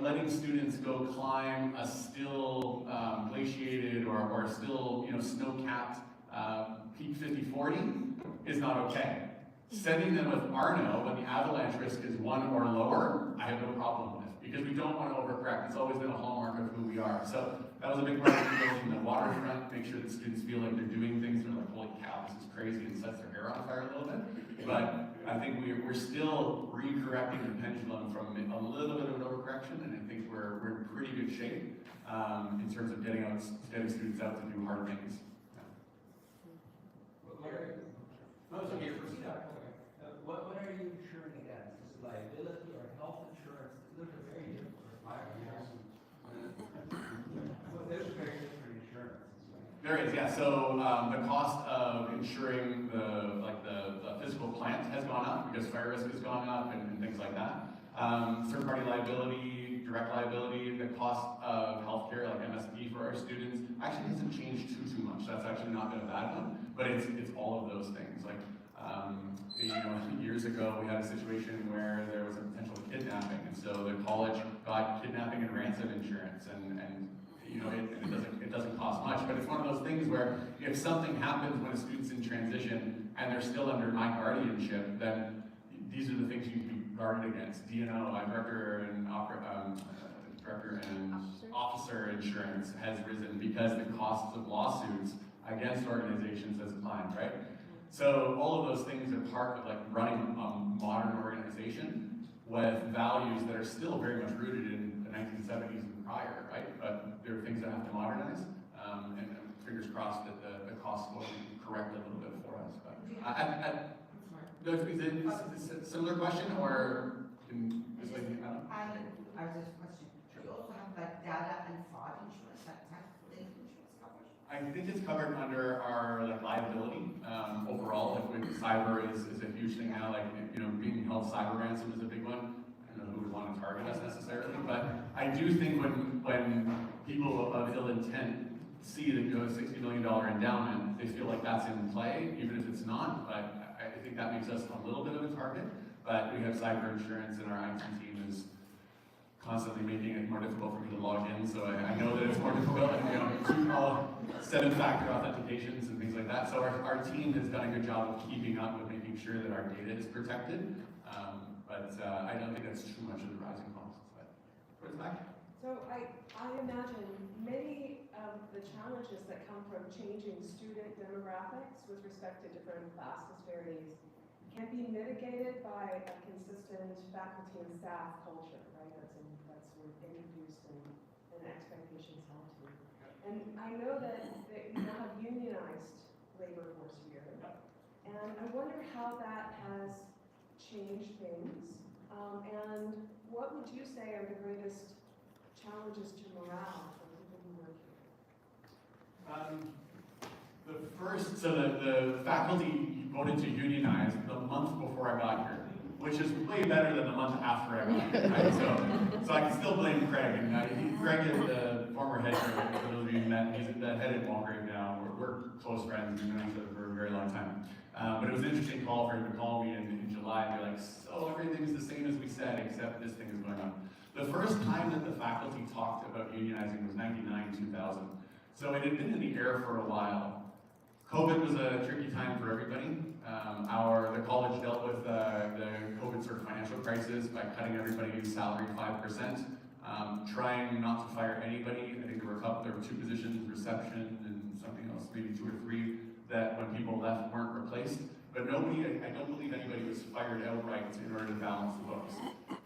letting students go climb a still glaciated or still snow-capped peak 5040 is not okay. Sending them with Arno when the avalanche risk is 1 or lower, I have no problem with, because we don't want to overcorrect. It's always been a hallmark of who we are. So that was a big part of the from the waterfront, make sure that students feel like they're doing things. They're like, holy cow, this is crazy, and sets their hair on fire a little bit. But I think we're still recorrecting the pendulum from a little bit of an overcorrection, and I think we're in pretty good shape in terms of getting students out to do hard things. What are you insuring against? Is it liability or health insurance? Those are very different. There's very different insurance. There is, yeah. So the cost of insuring the physical plant has gone up because fire risk has gone up and things like that. Third-party liability, direct liability, the cost of healthcare, like MSP for our students, actually hasn't changed too much. That's actually not been a bad one, but it's all of those things. Like years ago, we had a situation where there was a potential kidnapping, and so the college got kidnapping and ransom insurance, and it doesn't cost much, but it's one of those things where if something happens when a student's in transition and they're still under my guardianship, then these are the things you can be guarded against. DNO, director and officer insurance has risen because the costs of lawsuits against organizations has climbed, right? So all of those things are part of running a modern organization with values that are still very much rooted in the 1970s and prior, right? But there are things that have to modernize, and fingers crossed that the costs will correct a little bit for us. But is it a similar question, or I have this question. Do you also have data and fraud insurance, linked insurance coverage? I think it's covered under our liability overall. With cyber is a huge thing now. Being held cyber ransom is a big one. I don't know who would want to target us necessarily, but I do think when people of ill intent see that you have a $60 million endowment, they feel like that's in play, even if it's not. But I think that makes us a little bit of a target. But we have cyber insurance, and our IT team is constantly making it more difficult for me to log in, so I know that it's more difficult, and all 7-factor authentications and things like that. So our team has done a good job of keeping up with making sure that our data is protected, but I don't think that's too much of the rising costs. But where's back? So I imagine many of the challenges that come from changing student demographics with respect to different class disparities can be mitigated by a consistent faculty and staff culture, right? That's sort of introduced and expectations held to. And I know that you now have unionized labor force here. And I wonder how that has changed things. And what would you say are the greatest challenges to morale for people who work here? So the faculty voted to unionize the month before I got here, which is way better than the month after I got here, right? So I can still blame Craig. And Craig is the former head here, for those of you who met, he's the head at Walgrave now. We're close friends, we've known each other for a very long time. But it was an interesting call for him to call me in July and be like, so everything's the same as we said, except this thing is going on. The first time that the faculty talked about unionizing was 99, 2000. So it had been in the air for a while. COVID was a tricky time for everybody. The college dealt with the COVID sort of financial crisis by cutting everybody's salary 5%, trying not to fire anybody. I think there were two positions, reception and something else, maybe 2 or 3, that when people left weren't replaced. But nobody, I don't believe anybody was fired outright in order to balance the books.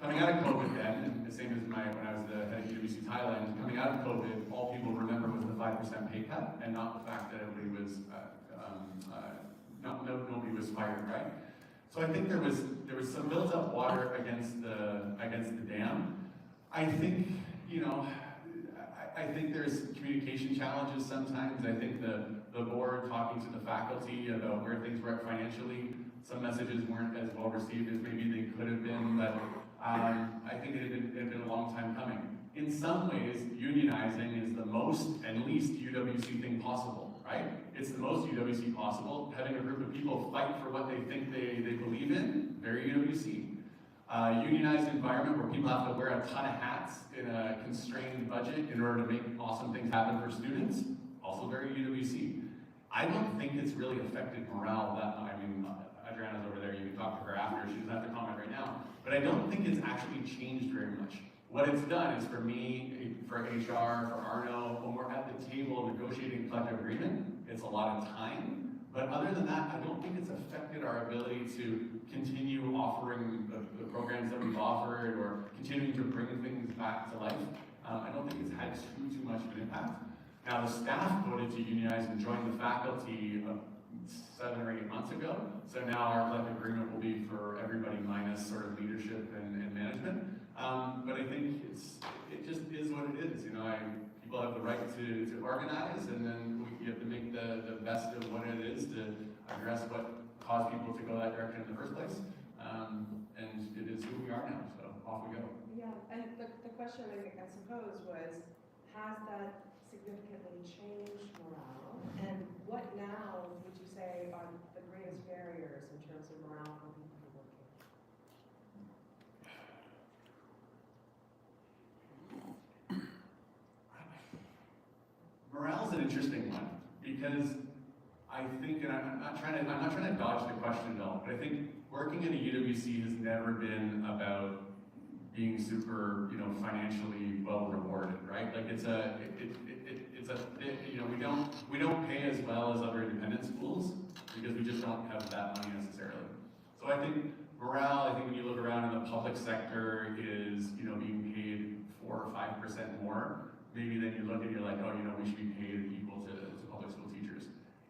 Coming out of COVID then, and the same as when I was the head of UBC Thailand, coming out of COVID, all people remember was the 5% pay cut and not the fact that everybody was, nobody was fired, right? So I think there was some built up water against the dam. I think, I think there's communication challenges sometimes. I think the board talking to the faculty about where things were at financially, some messages weren't as well received as maybe they could have been, but I think it had been a long time coming. In some ways, unionizing is the most and least UWC thing possible, right? It's the most UWC possible. Having a group of people fight for what they think they believe in, very UWC. Unionized environment where people have to wear a ton of hats in a constrained budget in order to make awesome things happen for students, also very UWC. I don't think it's really affected morale that much. I mean, Adriana's over there, you can talk to her after, she doesn't have to comment right now, but I don't think it's actually changed very much. What it's done is for me, for HR, for Arno, when we're at the table negotiating collective agreement, it's a lot of time. But other than that, I don't think it's affected our ability to continue offering the programs that we've offered or continuing to bring things back to life. I don't think it's had too much of an impact. Now the staff voted to unionize and join the faculty 7 or 8 months ago. So now our collective agreement will be for everybody minus sort of leadership and management. But I think it just is what it is. People have the right to organize, and then you have to make the best of what it is to address what caused people to go that direction in the first place. And it is who we are now, so off we go. Yeah, and the question I suppose was, has that significantly changed morale? And what now would you say are the greatest barriers in terms of morale for people who work here? Morale's an interesting one because I think, and I'm not trying to dodge the question at all, but I think working at a UWC has never been about being super, financially well rewarded, right? Like we don't pay as well as other independent schools because we just don't have that money necessarily. So I think morale, when you look around in the public sector is, being paid 4 or 5% more. Maybe then you look and you're like, oh, we should be paid equal to public school teachers.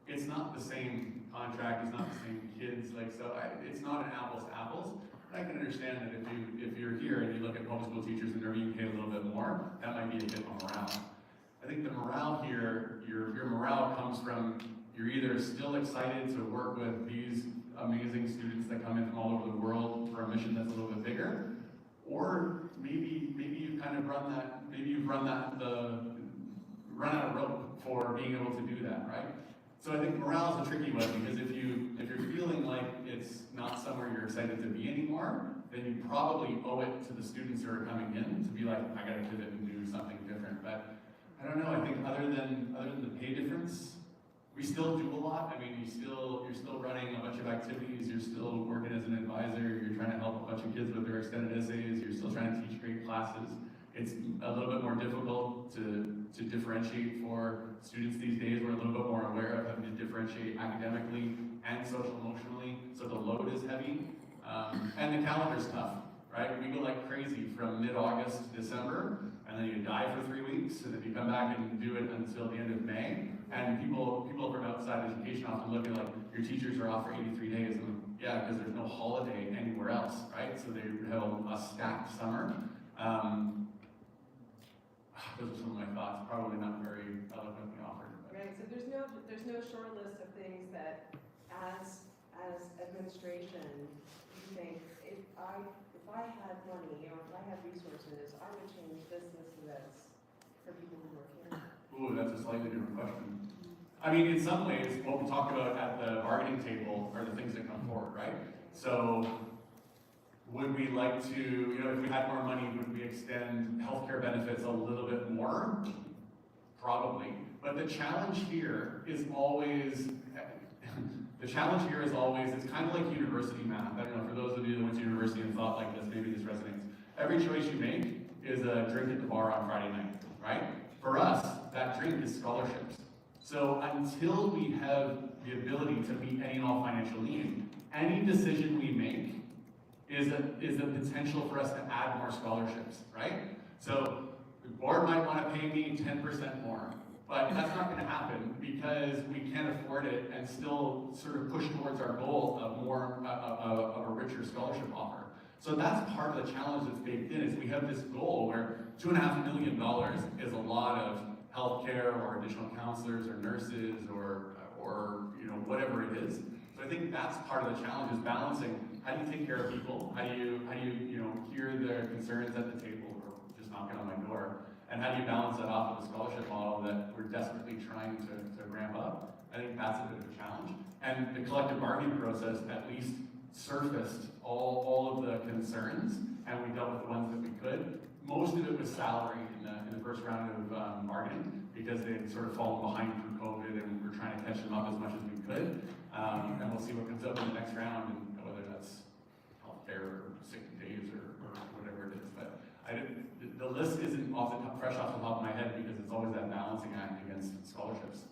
It's not the same contract, it's not the same kids, it's not an apples to apples. But I can understand that if you're here and you look at public school teachers and they're being paid a little bit more, that might be a hit on morale. I think the morale here, your morale comes from you're either still excited to work with these amazing students that come in from all over the world for a mission that's a little bit bigger, or maybe you kind of run out of rope for being able to do that, right? So I think morale is a tricky one because if you're feeling like it's not somewhere you're excited to be anymore, then you probably owe it to the students who are coming in to be like, I gotta pivot and do something different. But I don't know, I think other than the pay difference, we still do a lot. You're still running a bunch of activities, you're still working as an advisor, you're trying to help a bunch of kids with their extended essays, you're still trying to teach great classes. It's a little bit more difficult to differentiate for students these days. We're a little bit more aware of having to differentiate academically and social emotionally, so the load is heavy. And the calendar's tough, right? We go like crazy from mid-August to December. and then you die for 3 weeks, and then you come back and do it until the end of May. And people from outside education often look at like, your teachers are off for 83 days, and yeah, because there's no holiday anywhere else, right? So they have a stacked summer. Those are some of my thoughts, probably not very eloquently offered. But. Right, so there's no short list of things that as administration, you think, if I had money or if I had resources, I would change this, and this for people who work here. Ooh, that's a slightly different question. I mean, in some ways, what we talk about at the bargaining table are the things that come forward, right? So, would we like to, if we had more money, would we extend healthcare benefits a little bit more? Probably. But the challenge here is always, it's kind of like university math. I don't know, for those of you that went to university and thought like this, maybe this resonates. Every choice you make is a drink at the bar on Friday night, right? For us, that drink is scholarships. So until we have the ability to meet any and all financial need, any decision we make is a potential for us to add more scholarships, right? So the board might want to pay me 10% more, but that's not going to happen because we can't afford it and still sort of push towards our goal of of a richer scholarship offer. So that's part of the challenge that's baked in, is we have this goal where $2.5 million is a lot of healthcare or additional counselors or nurses or whatever it is. So I think that's part of the challenge, is balancing how do you take care of people, how do you hear their concerns at the table or just knocking on my door, and how do you balance that off with a scholarship model that we're desperately trying to ramp up. I think that's a bit of a challenge. And the collective bargaining process at least surfaced all of the concerns, and we dealt with the ones that we could. Most of it was salary in the first round of bargaining, because they had sort of fallen behind through COVID, and we're trying to catch them up as much as we could. And we'll see what comes up in the next round, and whether that's healthcare or sick days or whatever it is. But the list isn't fresh off the top of my head, because it's always that balancing act against scholarships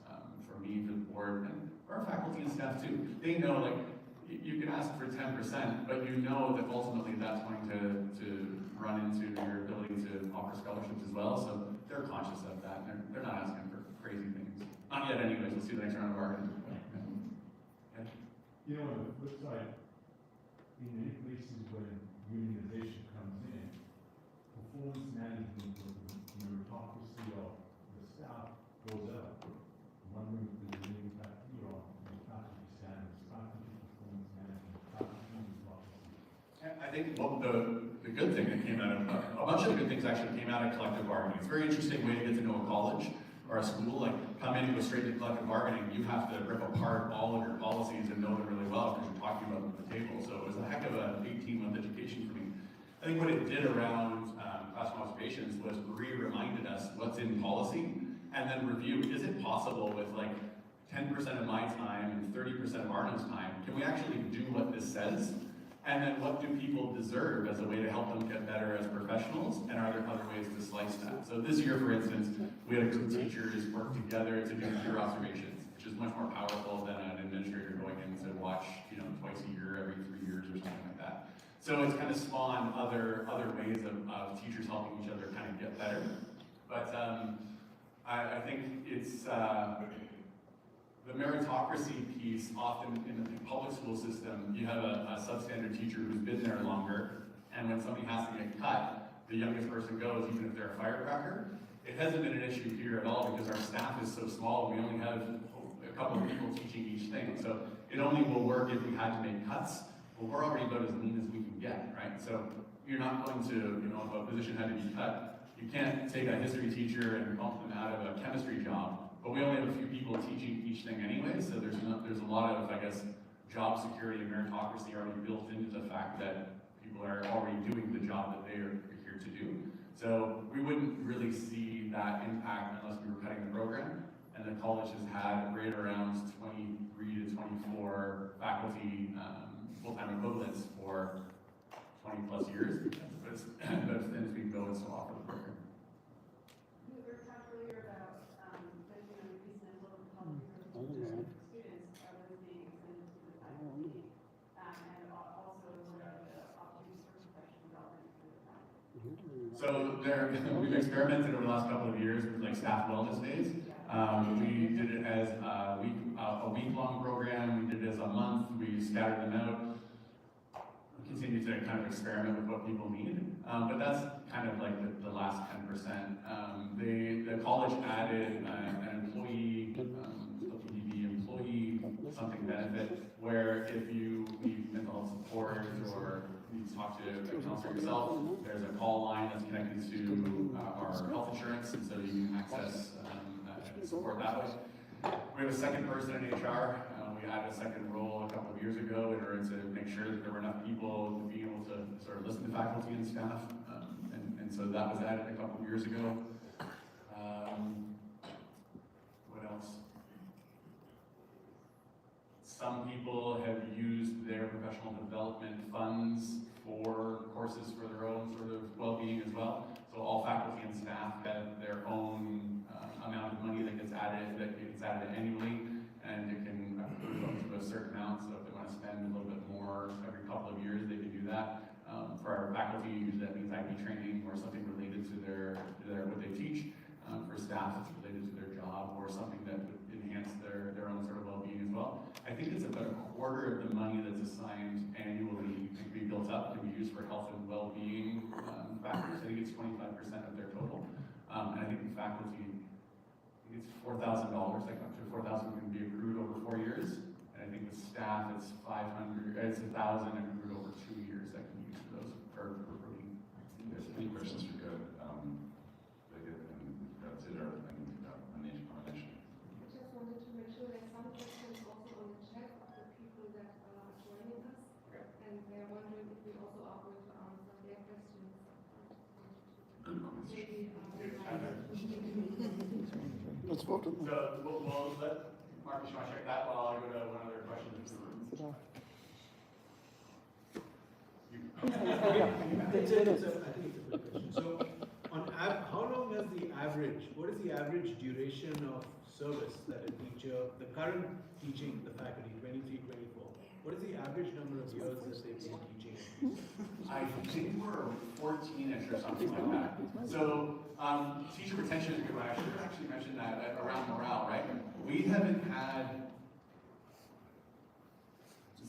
for me, for the board, and for our faculty and staff too. They know, like, you can ask for 10%, but you know that ultimately that's going to run into your ability to offer scholarships as well. So they're conscious of that. They're not asking for crazy things. Not yet, anyways. We'll see the next round of bargaining. You know, on the flip side, in many places when unionization comes in, performance management of the meritocracy of the staff goes up. One of the main faculty standards, faculty performance management, faculty meritocracy. I think the good thing that came out of, a bunch of the good things actually came out of collective bargaining. It's a very interesting way to get to know a college or a school. Like, come in and go straight to collective bargaining, you have to rip apart all of your policies and know them really well because you're talking about them at the table. So it was a heck of an 18-month education for me. I think what it did around classroom observations was reminded us what's in policy, and then review, is it possible with like 10% of my time and 30% of Arno's time, can we actually do what this says? And then what do people deserve as a way to help them get better as professionals? And are there other ways to slice that? So this year, for instance, we had a group of teachers work together to do peer observations, which is much more powerful than an administrator going in to watch, twice a year, every 3 years or something like that. So it's kind of spawned other ways of teachers helping each other kind of get better. But I think it's, the meritocracy piece, often in the public school system, you have a substandard teacher who's been there longer, and when somebody has to get cut, the youngest person goes, even if they're a firecracker. It hasn't been an issue here at all because our staff is so small, we only have a couple of people teaching each thing. So it only will work if we had to make cuts. Well, we're already about as lean as we can get, right? So you're not going to, if a position had to be cut, you can't take a history teacher and bump them out of a chemistry job. But we only have a few people teaching each thing anyway, so there's a lot of, I guess, job security and meritocracy already built into the fact that people are already doing the job that they are here to do. So we wouldn't really see that impact unless we were cutting the program. And the college has had right around 23 to 24 faculty full-time equivalents for 20 plus years. But as thin as we can go, it's still offer the program. You were talking earlier about increasing the level of public students, are those being extended to the faculty, and also what are the opportunities for professional development for the faculty? So there, we've experimented over the last couple of years with like staff wellness days. We did it as a week-long program. We did it as a month. We scattered them out. We continue to kind of experiment with what people need. But that's kind of like the last 10%. The college added an employee, employee something benefit, where if you need mental health support or you need to talk to a counselor yourself, there's a call line that's connected to our health insurance, and so you can access support that way. We have a second person in HR. We added a second role a couple of years ago in order to make sure that there were enough people to be able to sort of listen to faculty and staff, and so that was added a couple of years ago. What else? Some people have used their professional development funds for courses for their own sort of well-being as well. So all faculty and staff have their own amount of money that gets added annually, and it can accrue up to a certain amount. So if they want to spend a little bit more every couple of years, they can do that. For our faculty, usually that means IB training or something related to their what they teach. For staff, it's related to their job or something that would enhance their own sort of well-being as well. I think it's about a quarter of the money that's assigned annually can be built up, can be used for health and well-being factors. I think it's 25% of their total. And I think the faculty, it's $4,000, like up to $4,000 can be accrued over 4 years. And I think the staff, it's $1,000 accrued over 2 years that can be used for those per week. Yes, any questions for good? Consider and manage. I just wanted to make sure there's some questions also on the chat of the people that are joining us, and they're wondering if we also are going to answer their questions. Let's vote on that. So we'll let Marcus, you want to check that while I go to one other question in the room? It's a, I think it's a good question. So, how long is the average? What is the average duration of service that a teacher, the current teaching, the faculty, 23, 24? What is the average number of years that they've been teaching? I think we're 14-ish or something like that. So teacher retention is a good one. I should have actually mentioned that around morale, right? We haven't had,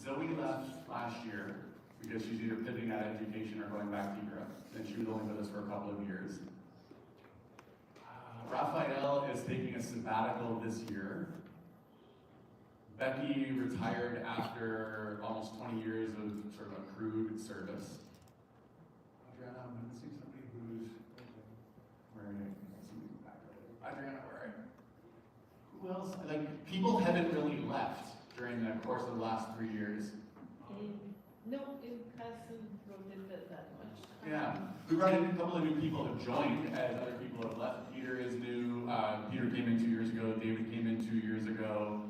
Zoe left last year because she's either pivoting out of education or going back to Europe. And she was only with us for a couple of years. Raphael is taking a sabbatical this year. Becky retired after almost 20 years of sort of accrued service. Adriana, I'm missing somebody who's, where are you? Adriana, where are you? Who else? Like, people haven't really left during the course of the last 3 years. No, in Pearson didn't get that much. Yeah, we brought in a couple of new people have joined as other people have left. Peter is new. Peter came in 2 years ago. David came in 2 years ago.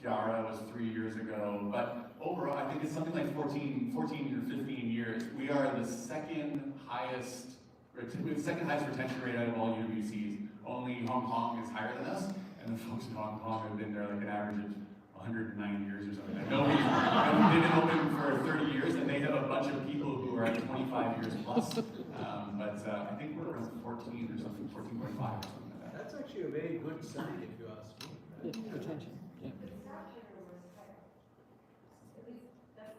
Kiara was 3 years ago. But overall, I think it's something like 14 or 15 years. We are the second highest retention rate out of all UWCs. Only Hong Kong is higher than us, and the folks in Hong Kong have been there like an average of 109 years or something. Like they've been open for 30 years, and they have a bunch of people who are at 25 years plus. But I think we're around 14 or something, 14.5 or something like that. That's actually a very good sign, if you ask me. Yeah, retention. Yeah.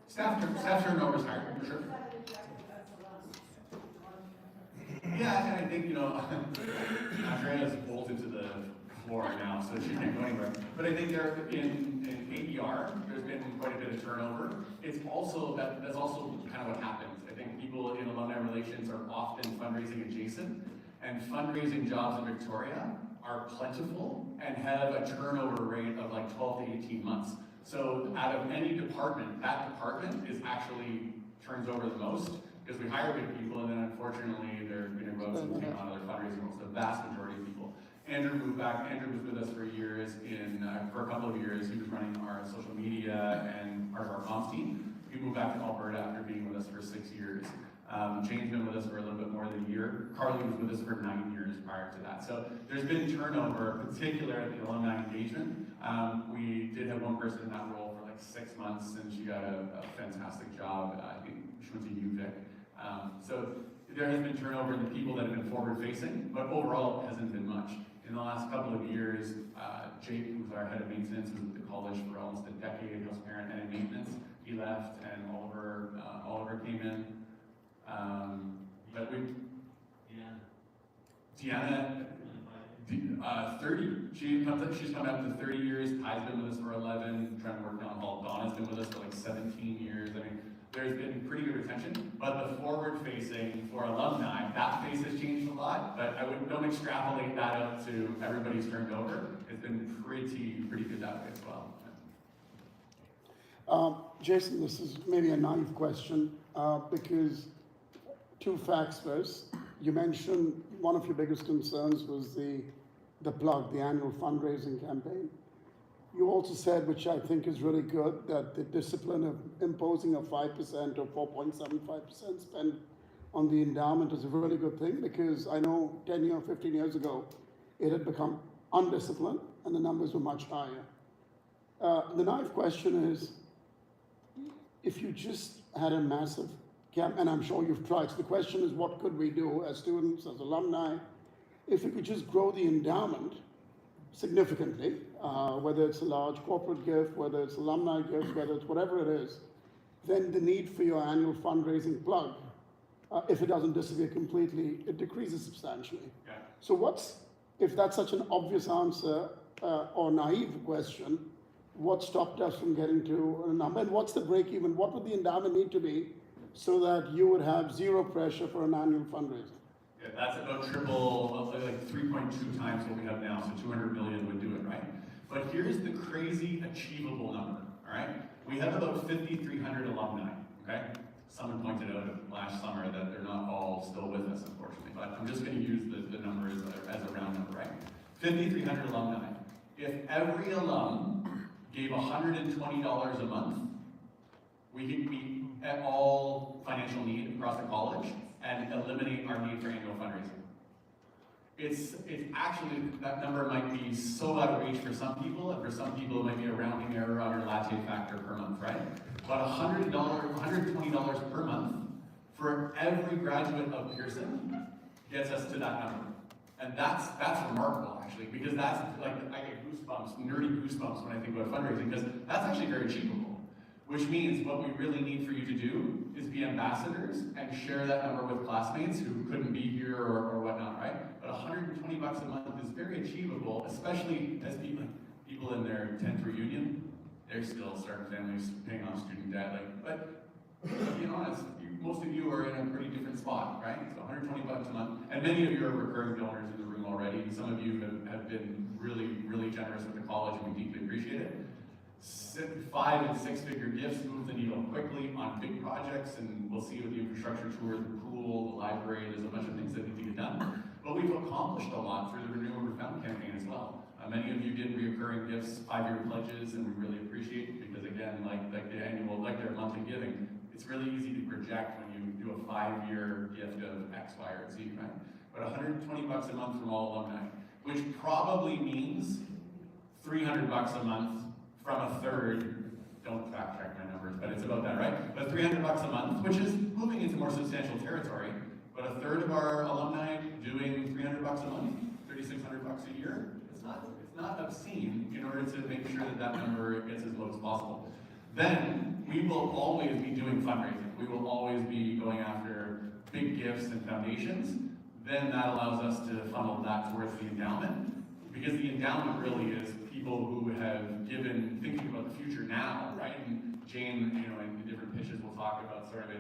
Staff turnover is higher, for sure. Yeah, and I think, Andrea's bolted to the floor now, so she can't go anywhere. But I think there in ADR, there's been quite a bit of turnover. It's also, that's also kind of what happens. I think people in alumni relations are often fundraising adjacent, and fundraising jobs in Victoria are plentiful and have a turnover rate of like 12 to 18 months. So out of any department, that department is actually turns over the most because we hire good people, and then unfortunately they're going to go out and take on other fundraising roles. The vast majority of people. Andrew moved back. Andrew was with us for years for a couple of years. He was running our social media and part of our comms team. He moved back to Alberta after being with us for 6 years. Jane's been with us for a little bit more than a year. Carly was with us for 9 years prior to that. So there's been turnover, particularly at the alumni engagement. We did have one person in that role for like 6 months, and she got a fantastic job. I think she went to UVic. So there has been turnover in the people that have been forward-facing, but overall it hasn't been much. In the last couple of years, Jake, who's our head of maintenance, was at the college for almost a decade, house parent and in maintenance. He left, and Oliver came in. But we, Deanna, 30. She's come up to 30 years. Ty's been with us for 11. Trying to work down hall. Donna's been with us for like 17 years. I mean, there's been pretty good retention, but the forward-facing for alumni, that face has changed a lot, but don't extrapolate that out to everybody's turned over. It's been pretty good that way as well. Jason, this is maybe a naive question, because two facts first. You mentioned one of your biggest concerns was the plug, the annual fundraising campaign. You also said, which I think is really good, that the discipline of imposing a 5% or 4.75% spend on the endowment is a really good thing, because I know 10 or 15 years ago, it had become undisciplined and the numbers were much higher. The naive question is, if you just had a massive camp, and I'm sure you've tried, so the question is, what could we do as students, as alumni, if we could just grow the endowment significantly, whether it's a large corporate gift, whether it's alumni gift, whether it's whatever it is, then the need for your annual fundraising plug, if it doesn't disappear completely, it decreases substantially. Yeah. So if that's such an obvious answer or naive question, what stopped us from getting to a number? And what's the break even? What would the endowment need to be so that you would have zero pressure for an annual fundraiser? Yeah, that's about triple, like 3.2 times what we have now, so 200 million would do it, right? But here's the crazy achievable number, all right? We have about 5,300 alumni, okay? Someone pointed out last summer that they're not all still with us, unfortunately, but I'm just gonna use the number as a round number, right? 5,300 alumni. If every alum gave $120 a month, we could meet at all financial need across the college and eliminate our need for annual fundraising. It's actually, that number might be so out of reach for some people, and for some people it might be a rounding error on your latte factor per month, right? But $120 per month for every graduate of Pearson gets us to that number. And that's remarkable, actually, because that's like, I get goosebumps, nerdy goosebumps when I think about fundraising, because that's actually very achievable. Which means what we really need for you to do is be ambassadors and share that number with classmates who couldn't be here or whatnot, right? But $120 a month is very achievable, especially as people in their 10th reunion, they're still starting families, paying off student debt. But to be honest, most of you are in a pretty different spot, right? So $120 a month, and many of you are recurring donors in the room already. Some of you have been really generous with the college, and we deeply appreciate it. 5- and 6-figure gifts move the needle quickly on big projects, and we'll see with the infrastructure tour, the pool, the library, there's a bunch of things that need to get done. But we've accomplished a lot through the Renew Over Found campaign as well. Many of you did reoccurring gifts, 5-year pledges, and we really appreciate it because again, like their monthly giving, it's really easy to project when you do a 5-year gift of X, Y, or Z, right? But $120 a month from all alumni, which probably means $300 a month from a third, don't fact check my numbers, but it's about that, right? But $300 a month, which is moving into more substantial territory, but a third of our alumni doing $300 a month, $3,600 a year, it's not obscene in order to make sure that number gets as low as possible. Then we will always be doing fundraising. We will always be going after big gifts and foundations. Then that allows us to funnel that towards the endowment, because the endowment really is people who have given, thinking about the future now, right? And Jane, in the different pitches we'll talk about sort of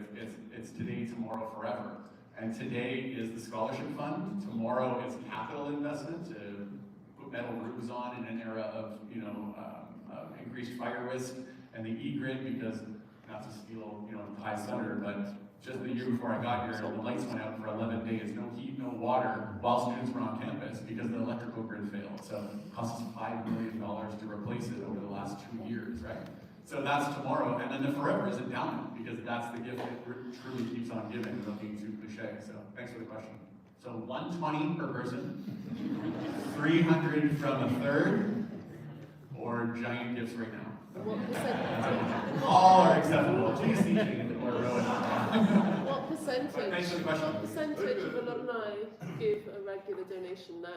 it's today, tomorrow, forever. And today is the scholarship fund. Tomorrow is capital investment to put metal roofs on in an era of increased fire risk, and the e-grid, because not to steal High Center, but just the year before I got here, the lights went out for 11 days, no heat, no water, while students were on campus because the electrical grid failed. So it cost us $5 million to replace it over the last 2 years, right? So that's tomorrow, and then the forever is endowment, because that's the gift that truly keeps on giving, without being too cliche. So thanks for the question. So $120 per person, $300 from a third, or giant gifts right now. Well, All are acceptable. JC or Rowan. well, Thanks for the question. what percentage of alumni give a regular donation now?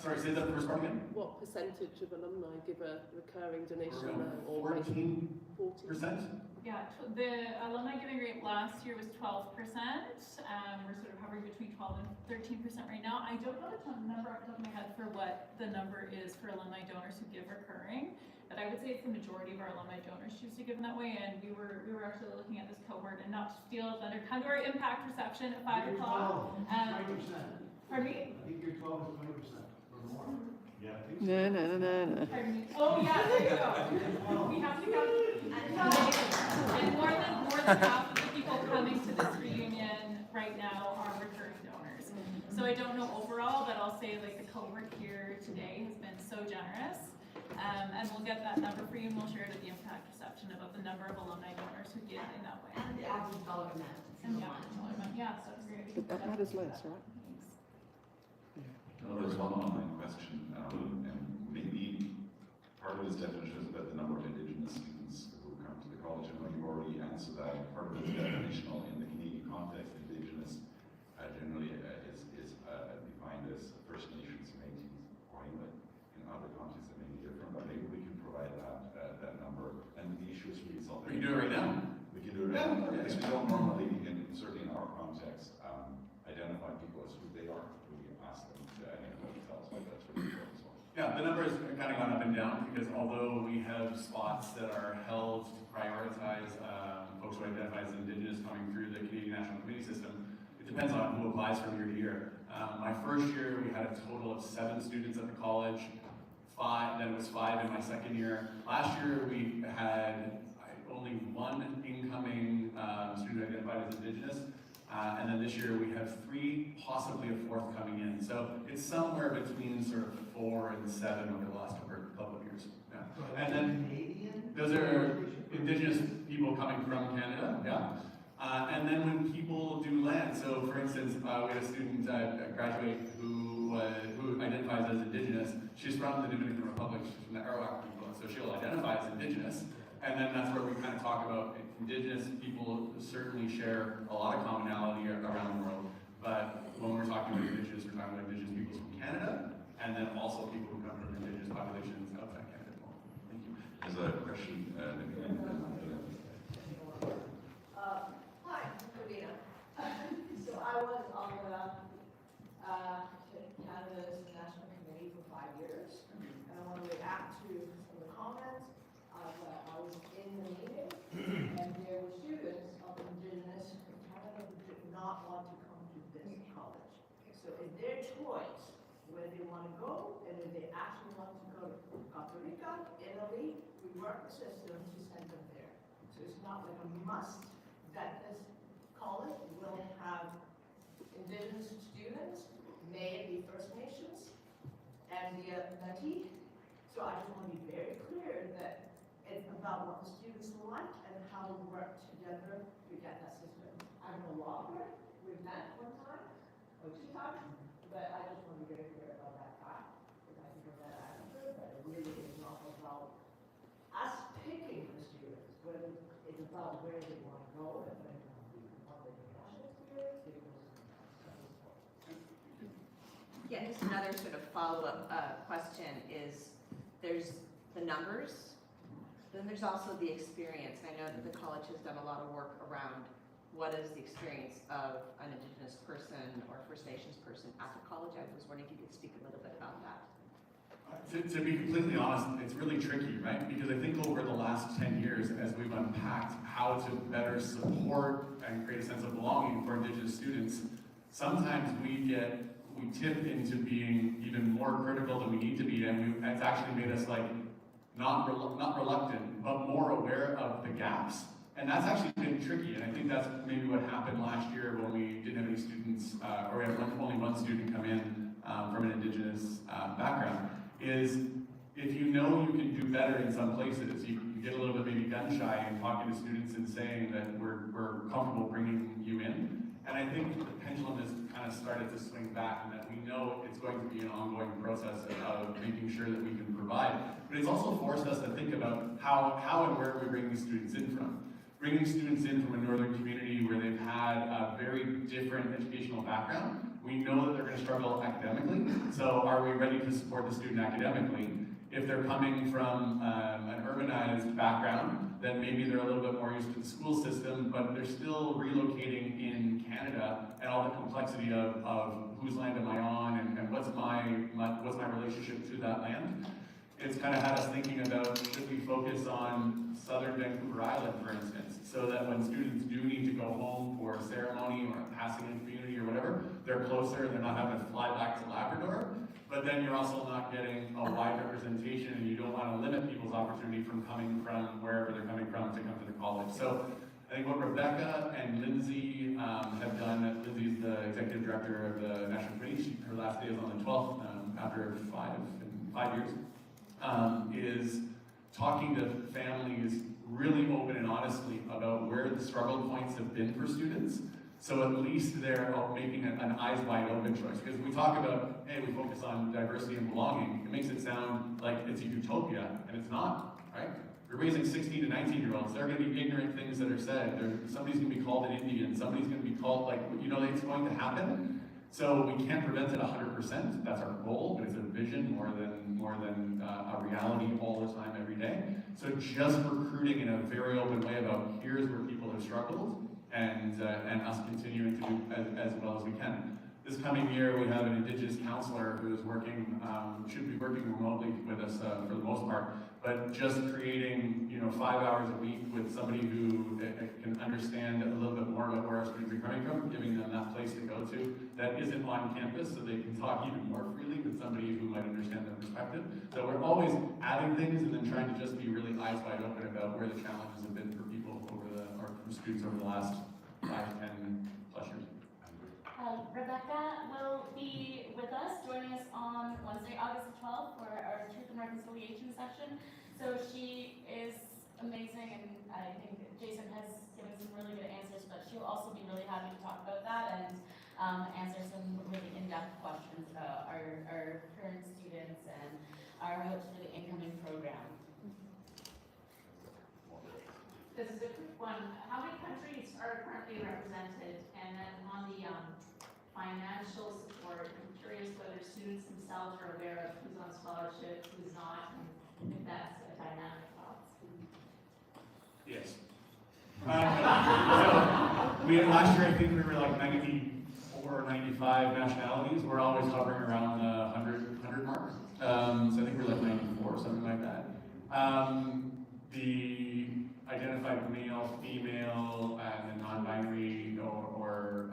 Sorry, say that first part again. What percentage of alumni give a recurring donation Around now? Or 14%. 40%? Yeah, the alumni giving rate last year was 12%. We're sort of hovering between 12 and 13% right now. I don't know the number off the top of my head for what the number is for alumni donors who give recurring, but I would say it's the majority of our alumni donors choose to give in that way. And we were actually looking at this cohort, and not to steal thunder, come to our impact reception at 5 o'clock. 20%. Pardon me? I think your 12 is 20% or more. Yeah, I think so. No. Pardon me. Oh yeah, there you go. We have to go. And more than half of the people coming to this reunion right now are recurring donors. So I don't know overall, but I'll say like the cohort here today has been so generous. And we'll get that number for you, and we'll share it at the impact reception about the number of alumni donors who give in that way. And the average dollar amount. And the average dollar amount. Yeah, so that's great. But that matters less, right? Thanks. There's one online question, and maybe part of this definition is about the number of Indigenous students who come to the college. I know you've already answered that. Part of it is definitional in the Canadian context. Indigenous generally is defined as First Nations, Métis, or Inuit. In other contexts, it may be different, but maybe we can provide that number. And the issue is really solved. We can do it right now. We can do it right now. Yes, we don't normally, certainly in our context, identify people as who they are. We ask them to identify themselves, but that's really important as well. Yeah, the number has kind of gone up and down because although we have spots that are held to prioritize folks who identify as Indigenous coming through the Canadian National Committee system, it depends on who applies from year to year. My first year, we had a total of 7 students at the college, 5, then it was 5 in my second year. Last year, we had only 1 incoming student identified as Indigenous. And then this year we have 3, possibly a 4th coming in. So it's somewhere between sort of 4 and 7 over the last couple of years. Yeah. And then those are Indigenous people coming from Canada. Yeah. And then when people do land, so for instance, we had a student graduate who identifies as Indigenous. She's from the Dominican Republic. She's from the Arawak people, so she'll identify as Indigenous. And then that's where we kind of talk about Indigenous people certainly share a lot of commonality around the world. But when we're talking about Indigenous, we're talking about Indigenous peoples from Canada, and then also people who come from Indigenous populations outside Canada as well. Thank you. There's a question, Hi, Karina. So I was on the Canada's National Committee for 5 years, and I want to react to some of the comments. I was in the meeting, and there were students of Indigenous in Canada who did not want to come to this college. So it's their choice where they want to go, and if they actually want to go to Costa Rica, Italy, we work the system to send them there. So it's not like a must that this college will have Indigenous students, may it be First Nations, and the Métis. So I just want to be very clear that it's about what the students like and how we work together to get that system. I'm no longer, we've met one time or 2 times, but I just want to be very clear about that fact, because I think of that answer, that it really is not about us picking the students, but it's about where they want to go and where they want to be, what their professional experience, Yeah, just another sort of follow-up question is, there's the numbers, then there's also the experience. I know that the college has done a lot of work around what is the experience of an Indigenous person or First Nations person at the college. I was wondering if you could speak a little bit about that. To be completely honest, it's really tricky, right? Because I think over the last 10 years, as we've unpacked how to better support and create a sense of belonging for Indigenous students, sometimes we tip into being even more critical than we need to be, and it's actually made us like not reluctant, but more aware of the gaps. And that's actually been tricky, and I think that's maybe what happened last year when we didn't have any students, or we had only 1 student come in from an Indigenous background, is if you know you can do better in some places, you get a little bit maybe gun shy in talking to students and saying that we're comfortable bringing you in. And I think the pendulum has kind of started to swing back, and that we know it's going to be an ongoing process of making sure that we can provide. But it's also forced us to think about how and where we bring these students in from. bringing students in from a northern community where they've had a very different educational background, we know that they're going to struggle academically. So are we ready to support the student academically? If they're coming from an urbanized background, then maybe they're a little bit more used to the school system, but they're still relocating in Canada and all the complexity of whose land am I on and what's my relationship to that land. It's kind of had us thinking about, should we focus on southern Vancouver Island, for instance, so that when students do need to go home for a ceremony or a passing in community or whatever, they're closer and they're not having to fly back to Labrador. But then you're also not getting a wide representation, and you don't want to limit people's opportunity from coming from wherever they're coming from to come to the college. So I think what Rebecca and Lindsay have done, Lindsay's the executive director of the National Committee, her last day is on the 12th, after 5 years, is talking to families really open and honestly about where the struggle points have been for students. So at least they're making an eyes wide open choice. Because we talk about, hey, we focus on diversity and belonging, it makes it sound like it's a utopia, and it's not, right? You're raising 16 to 19-year-olds, there are going to be ignorant things that are said. Somebody's going to be called an Indian, somebody's going to be called, like, you know, it's going to happen. So we can't prevent it 100%, that's our goal, but it's a vision more than a reality all the time, every day. So just recruiting in a very open way about here's where people have struggled, and us continuing to do as well as we can. This coming year, we have an Indigenous counselor who is working, should be working remotely with us for the most part, but just creating, 5 hours a week with somebody who can understand a little bit more about where our students are coming from, giving them that place to go to that isn't on campus, so they can talk even more freely with somebody who might understand their perspective. So we're always adding things and then trying to just be really eyes wide open about where the challenges have been for people or for students over the last 5, 10 plus years. Rebecca will be with us, joining us on Wednesday, August 12th for our Truth and Reconciliation session. So she is amazing, and I think Jason has given some really good answers, but she'll also be really happy to talk about that and answer some really in-depth questions about our current students and our hopes for the incoming program. This is a quick one. How many countries are currently represented? And then on the financial support, I'm curious whether students themselves are aware of who's on scholarship, who's not, and if that's a dynamic thought. Yes. So last year I think we were like 94 or 95 nationalities. We're always hovering around the 100 mark. So I think we're like 94, something like that. The identified male, female, and non-binary or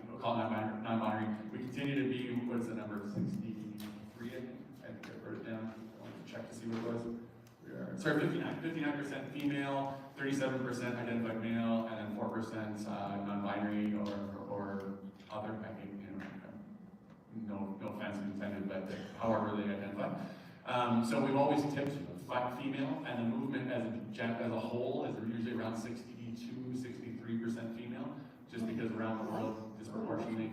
we'll call it non-binary. We continue to be, what's the number, 63, I think I wrote it down. I wanted to check to see what it was. We are, sorry, 59% female, 37% identified male, and then 4% non-binary or other, I think, no offense intended, but however they identify. So we've always tipped female, and the movement as a whole is usually around 62, 63% female, just because around the world, disproportionately,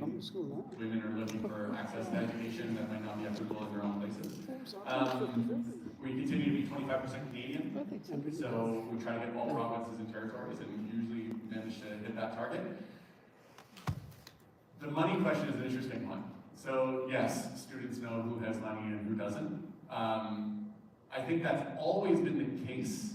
women are looking for access to education that might not be equitable in their own places. We continue to be 25% Canadian, so we try to get all provinces and territories, and we usually manage to hit that target. The money question is an interesting one. So yes, students know who has money and who doesn't. I think that's always been the case,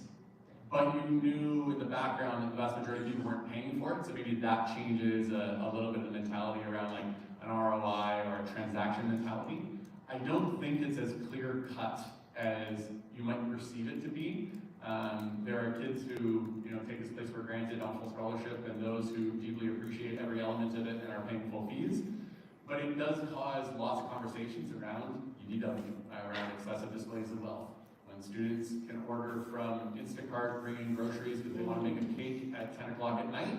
but you knew in the background that the vast majority of people weren't paying for it, so maybe that changes a little bit of the mentality around like an ROI or a transaction mentality. I don't think it's as clear cut as you might perceive it to be. There are kids who take this place for granted on full scholarship, and those who deeply appreciate every element of it and are paying full fees. But it does cause lots of conversations around UDW, around excessive displays of wealth. When students can order from Instacart, bring in groceries because they want to make a cake at 10 o'clock at night,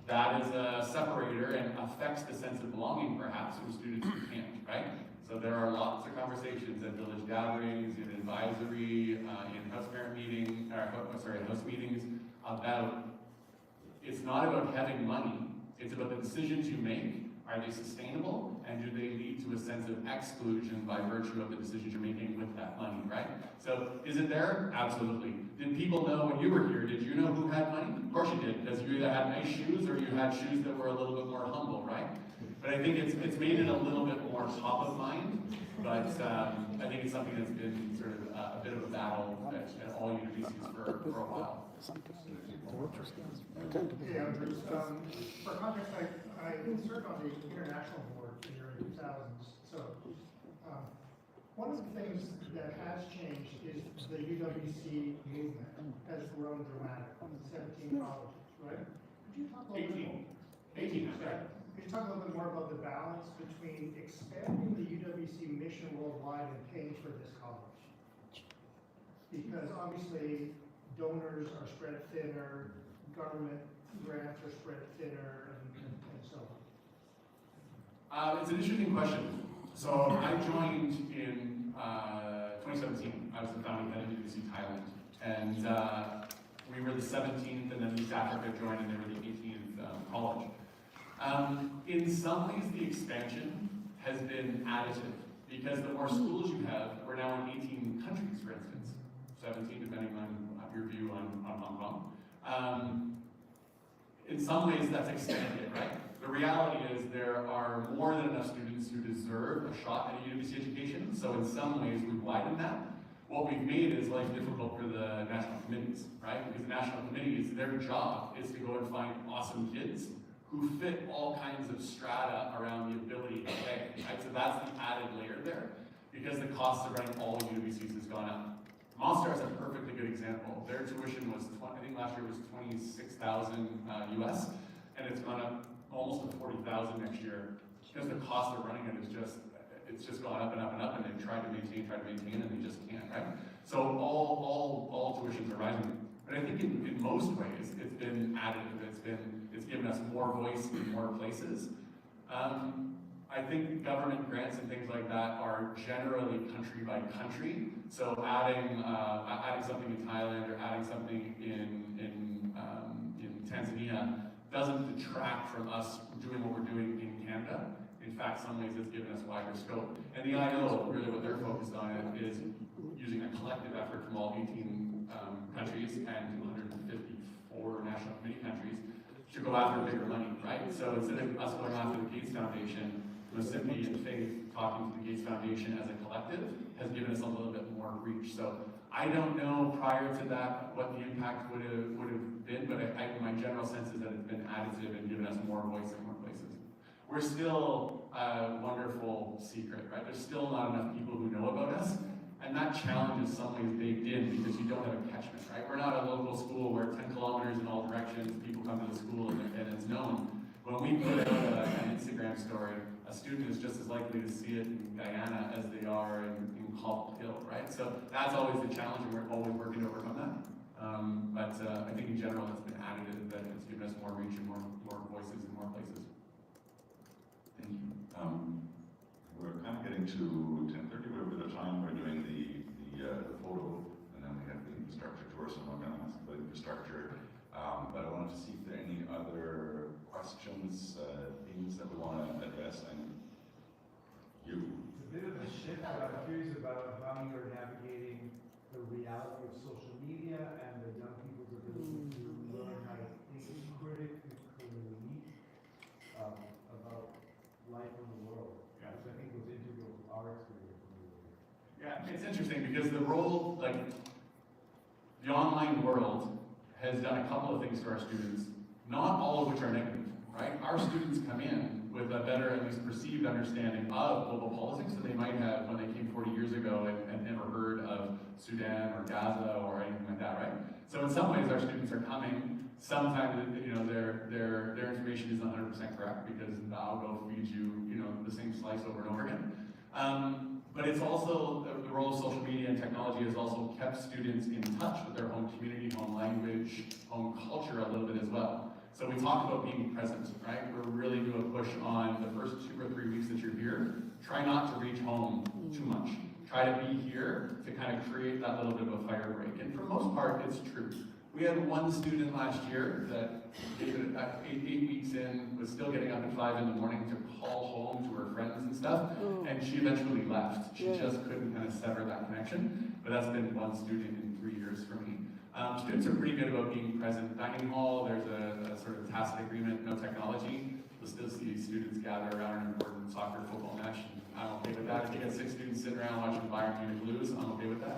that is a separator and affects the sense of belonging perhaps from students who can't, right? So there are lots of conversations at village gatherings, in advisory, in house parent meetings, house meetings about, it's not about having money, it's about the decisions you make Are they sustainable? And do they lead to a sense of exclusion by virtue of the decisions you're making with that money, right? So is it there? Absolutely. Did people know when you were here, did you know who had money? Of course you did, because you either had nice shoes or you had shoes that were a little bit more humble, right? But I think it's made it a little bit more top of mind, but I think it's something that's been sort of a bit of a battle at all universities for a while. Yeah, Bruce, for context, I served on the international board in the early 2000s. So one of the things that has changed is the UWC movement has grown dramatically. 17 colleges, right? Could you talk a little bit more? 18, right? Could you talk a little bit more about the balance between expanding the UWC mission worldwide and paying for this college? Because obviously donors are spread thinner, government grants are spread thinner, and so on. It's an interesting question. So I joined in 2017. I was the founding head of UBC Thailand. And we were the 17th, and then East Africa joined, and they were the 18th college. In some ways, the expansion has been additive, because the more schools you have, we're now in 18 countries, for instance. 17, depending on your view on Hong Kong. In some ways, that's expanded, right? The reality is there are more than enough students who deserve a shot at a UBC education, so in some ways we've widened that. What we've made is life difficult for the national committees, right? Because the national committees, their job is to go and find awesome kids who fit all kinds of strata around the ability to pay, right? So that's the added layer there, because the cost of running all UBCs has gone up. Monster is a perfectly good example. Their tuition was, I think last year was 26,000 US, and it's gone up almost to 40,000 next year, because the cost of running it is just, it's just gone up and up and up, and they've tried to maintain, and they just can't, right? So all tuitions are rising. But I think in most ways, it's been additive. It's given us more voice in more places. I think government grants and things like that are generally country by country. So adding something in Thailand or adding something in Tanzania doesn't detract from us doing what we're doing in Canada. In fact, some ways it's given us wider scope. And the ILO, really what they're focused on is using a collective effort from all 18 countries and 254 national committee countries to go after bigger money, right? So instead of us going after the Gates Foundation, Mississippi and Faith talking to the Gates Foundation as a collective has given us a little bit more reach. So I don't know prior to that what the impact would have been, but my general sense is that it's been additive and given us more voice in more places. We're still a wonderful secret, right? There's still not enough people who know about us, and that challenge is some ways baked in because you don't have a catchment, right? We're not a local school where 10 kilometers in all directions, people come to the school and it's known. When we put out an Instagram story, a student is just as likely to see it in Guyana as they are in Cobble Hill, right? So that's always the challenge, and we're always working to overcome that. But I think in general it's been additive, that it's given us more reach and more voices in more places. Thank you. We're kind of getting to 10:30. We're a bit of time. We're doing the photo, and then we have the infrastructure tour, so I'm going to ask about infrastructure. But I wanted to see if there are any other questions, things that we want to address. And you. It's a bit of a shift, but I'm curious about how you're navigating the reality of social media and the young people's ability to learn how to think critically about life in the world. Yeah. Which I think was integral to our experience. Yeah, it's interesting because the role, like, the online world has done a couple of things for our students, not all of which are negative, right? Our students come in with a better, at least perceived understanding of global politics than they might have when they came 40 years ago and never heard of Sudan or Gaza or anything like that, right? So in some ways our students are coming, sometimes, you know, their information isn't 100% correct because I'll go feed you, you know, the same slice over and over again. But it's also, the role of social media and technology has also kept students in touch with their home community, home language, home culture a little bit as well. So we talk about being present, right? We're really doing a push on the first 2 or 3 weeks that you're here. Try not to reach home too much. Try to be here to kind of create that little bit of a fire break. And for the most part, it's true. We had one student last year that gave it 8 weeks in, was still getting up at 5 in the morning to call home to her friends and stuff, and she eventually left. She just couldn't kind of sever that connection, but that's been one student in 3 years for me. Students are pretty good about being present. Dining hall, there's a sort of tacit agreement, no technology. You'll still see students gather around an important soccer, football match. I'm okay with that. If you get 6 students sitting around watching Bayern Munich lose, I'm okay with that.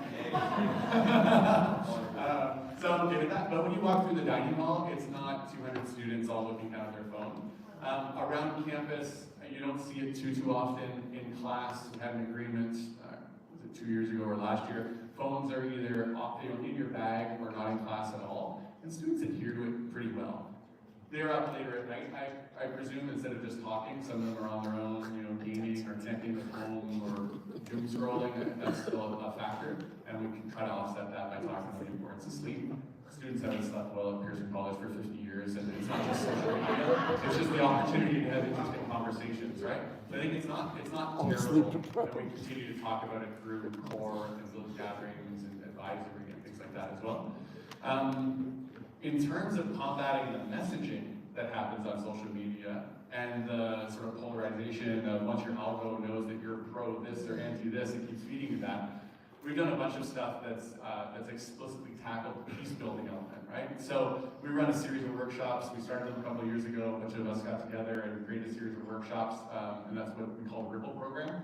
So I'm okay with that. But when you walk through the dining hall, it's not 200 students all looking down at their phone. Around campus, you don't see it too often. In class, we had an agreement, was it 2 years ago or last year? Phones are either in your bag or not in class at all, and students adhere to it pretty well. They're up later at night. I presume instead of just talking, some of them are on their own, gaming or connecting with home or doom scrolling. That's still a factor, and we can try to offset that by talking about the importance of sleep. Students haven't slept well at Pearson College for 50 years, and it's not just social media. It's just the opportunity to have interesting conversations, right? So I think it's not terrible that we continue to talk about it through core and village gatherings and advisory and things like that as well. In terms of combating the messaging that happens on social media and the sort of polarization of once your algo knows that you're pro this or anti this, it keeps feeding you that. We've done a bunch of stuff that's explicitly tackled the peace building element, right? So we run a series of workshops. We started them a couple of years ago. A bunch of us got together and created a series of workshops, and that's what we call the Ripple program.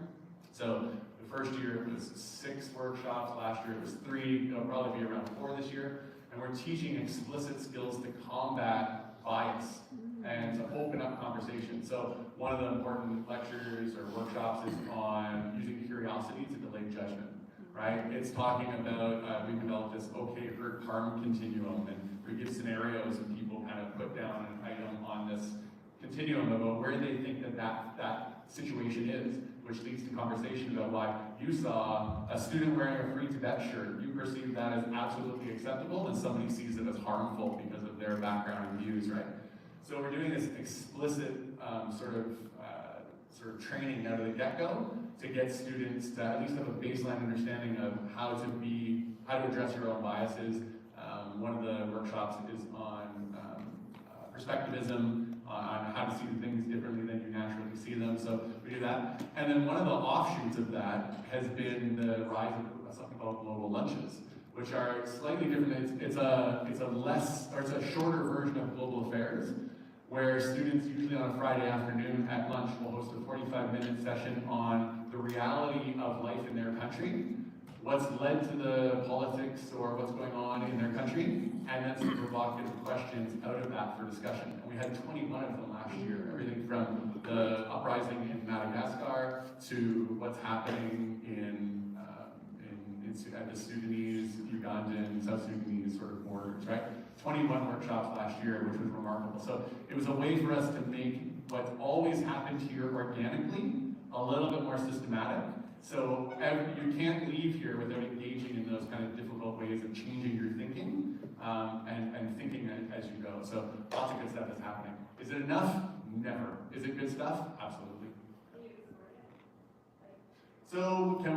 So the first year it was 6 workshops. Last year it was 3. It'll probably be around 4 this year. And we're teaching explicit skills to combat bias and to open up conversation. So one of the important lectures or workshops is on using curiosity to delay judgment, right? It's talking about, we developed this okay, hurt, harm continuum, and we give scenarios and people kind of put down an item on this continuum about where they think that situation is, which leads to conversation about why you saw a student wearing a Free Tibet shirt. You perceive that as absolutely acceptable, and somebody sees it as harmful because of their background and views, right? So we're doing this explicit sort of training out of the get-go to get students to at least have a baseline understanding of how to address your own biases. One of the workshops is on perspectivism, on how to see things differently than you naturally see them. So we do that. And then one of the offshoots of that has been the rise of something called global lunches, which are slightly different. It's a shorter version of global affairs, where students usually on a Friday afternoon at lunch will host a 45-minute session on the reality of life in their country, what's led to the politics or what's going on in their country, and then some provocative questions out of that for discussion. And we had 21 of them last year, everything from the uprising in Madagascar to what's happening in the Sudanese, Ugandan, South Sudanese sort of borders, right? 21 workshops last year, which was remarkable. So it was a way for us to make what's always happened here organically a little bit more systematic. So you can't leave here without engaging in those kind of difficult ways of changing your thinking and thinking as you go. So lots of good stuff is happening. Is it enough? Never. Is it good stuff? Absolutely. So can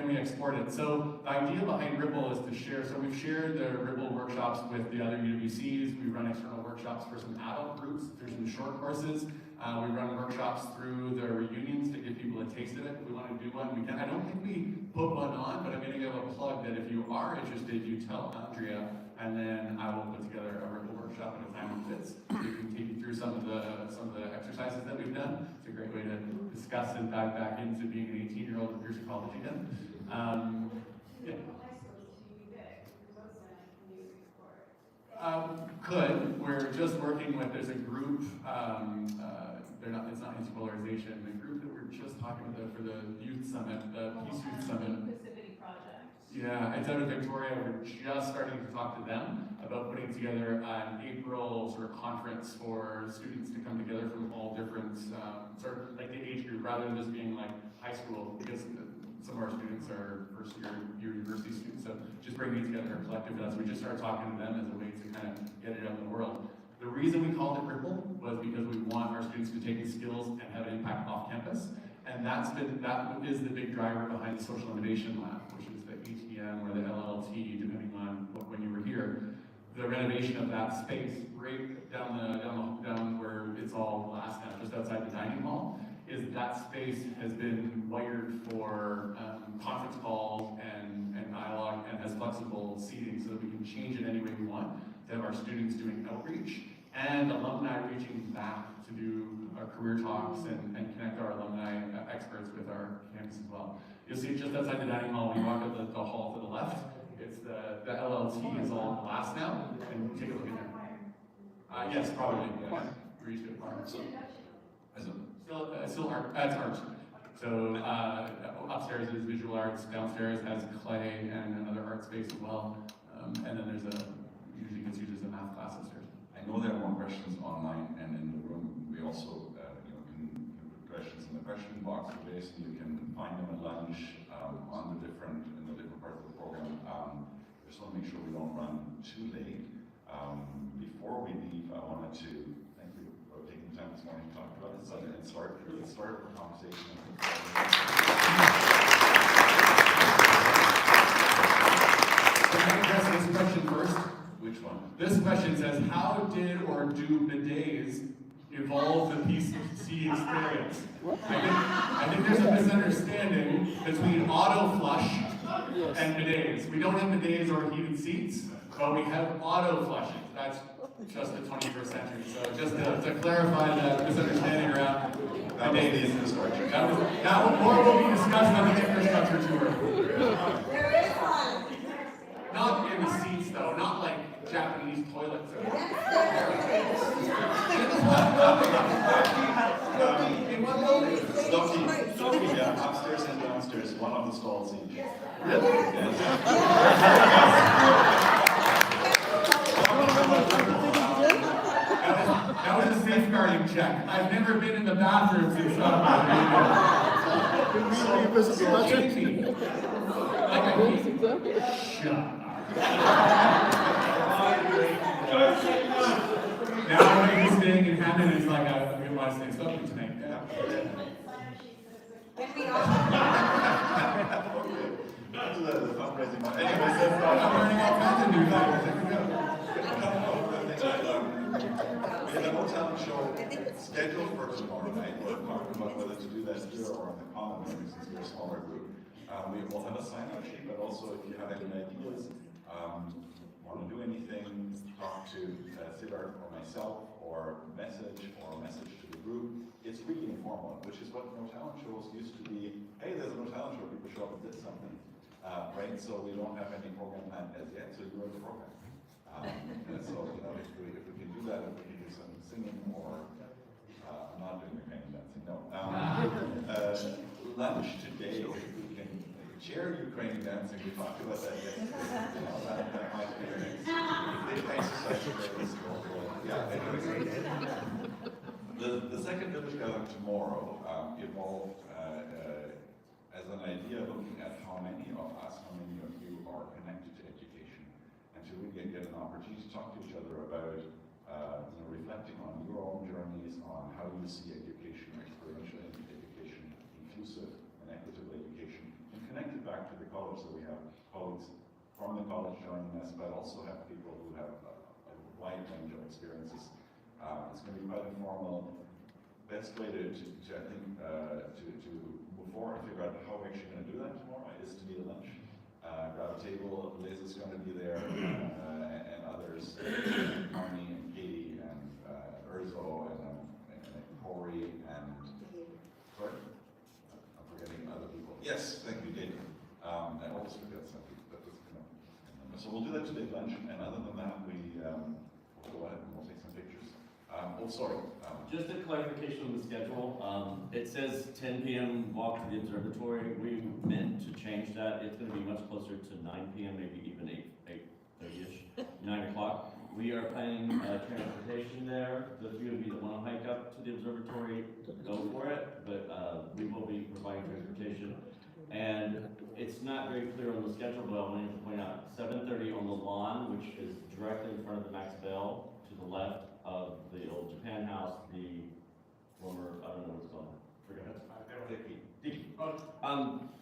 we export it? So the idea behind Ripple is to share. So we've shared the Ripple workshops with the other UWCs. We run external workshops for some adult groups through some short courses. We run workshops through the reunions to give people a taste of it. If we want to do one, we can. I don't think we put one on, but I'm going to give a plug that if you are interested, you tell Andrea, and then I will put together a Ripple workshop at a time that fits. We can take you through some of the exercises that we've done. It's a great way to discuss and dive back into being an 18-year-old at Pearson College again. Yeah. Could. We're just working with, there's a group, it's not anti-polarization, the group that we're just talking about for the youth summit, the Peace Youth Summit. Inclusivity Project. Yeah, it's out of Victoria. We're just starting to talk to them about putting together an April sort of conference for students to come together from all different, sort of like the age group, rather than just being like high school, because some of our students are first year university students, so just bringing together a collective of us. We just started talking to them as a way to kind of get it out in the world. The reason we called it Ripple was because we want our students to take these skills and have an impact off campus, and that is the big driver behind the Social Innovation Lab, which is the ATM or the LLT, depending on when you were here. the renovation of that space right down where it's all glass now, just outside the dining hall, is that space has been wired for conference calls and dialogue and has flexible seating so that we can change it any way we want to have our students doing outreach and alumni reaching back to do our career talks and connect our alumni experts with our campus as well. You'll see just outside the dining hall, when you walk up the hall to the left, it's the LLT is all glass now, and take a look in there. Yes, probably, yeah. We're used to it. Still art, that's art. So upstairs is visual arts, downstairs has clay and another art space as well. And then there's usually gets used as a math class upstairs. I know there are more questions online and in the room. We also can put questions in the question box today, so you can find them at lunch in the different parts of the program. Just want to make sure we don't run too late. Before we leave, I wanted to thank you for taking the time this morning to talk about this and start the conversation. Can I address this question first? Which one? This question says, how did or do bidets evolve the PC experience? I think there's a misunderstanding between auto flush and bidets. We don't have bidets or heated seats, but we have auto flushes. That's just the 21st century. So just to clarify that misunderstanding around bidets. Infrastructure. That more will be discussed on the infrastructure tour. There is one. Not in the seats though, not like Japanese toilets. In one building. Sophie, yeah, upstairs and downstairs, one of the stalls each. Really? That was a safeguarding check. I've never been in the bathroom since Now when he's staying in Hammond, it's like I want to stay stuck tonight. Can we Back to the fundraising one. I'm learning all kinds of new things. We have a hotel show scheduled for tomorrow night. We're talking about whether to do that here or in the common room since we're a smaller group. We will have a sign-up sheet, but also if you have any ideas, want to do anything, talk to Siddharth or myself, or message to the group. It's really informal, which is what no talent shows used to be. Hey, there's a no talent show, people show up and did something. Right? So we don't have any program planned as yet, so you're the program. And so, if we can do that, if we can do some singing or, I'm not doing the kind of dancing, no. Lunch today, if we can share Ukrainian dancing, we talked about that yesterday. That might be your next exercise today. Yeah, anyway. The second village gathering tomorrow evolved as an idea looking at how many of you are connected to education, and to really get an opportunity to talk to each other about reflecting on your own journeys, on how you see education, experiential education, inclusive and equitable education, and connect it back to the college. So we have colleagues from the college joining us, but also have people who have a wide range of experiences. It's going to be quite informal. Best way to move forward and figure out how we're actually going to do that tomorrow is to be at lunch. Grab a table, Liz is going to be there, and others, Marnie and Katie and Urzo and Corey and, sorry? I'm forgetting other people. Yes, thank you, David. I always forget something, but that's so we'll do that today at lunch, and other than that, we'll go ahead and we'll take some pictures. Sorry. Just a clarification on the schedule. It says 10 p.m. walk to the observatory. We meant to change that. It's going to be much closer to 9 p.m., maybe even 8:30ish, 9 o'clock. We are planning transportation there. The few of you that want to hike up to the observatory, go for it. But we will be providing transportation. And it's not very clear on the schedule, but I wanted to point out 7:30 on the lawn, which is directly in front of the Max Bell, to the left of the old Japan House, the former, I don't know what it's called, forgot it.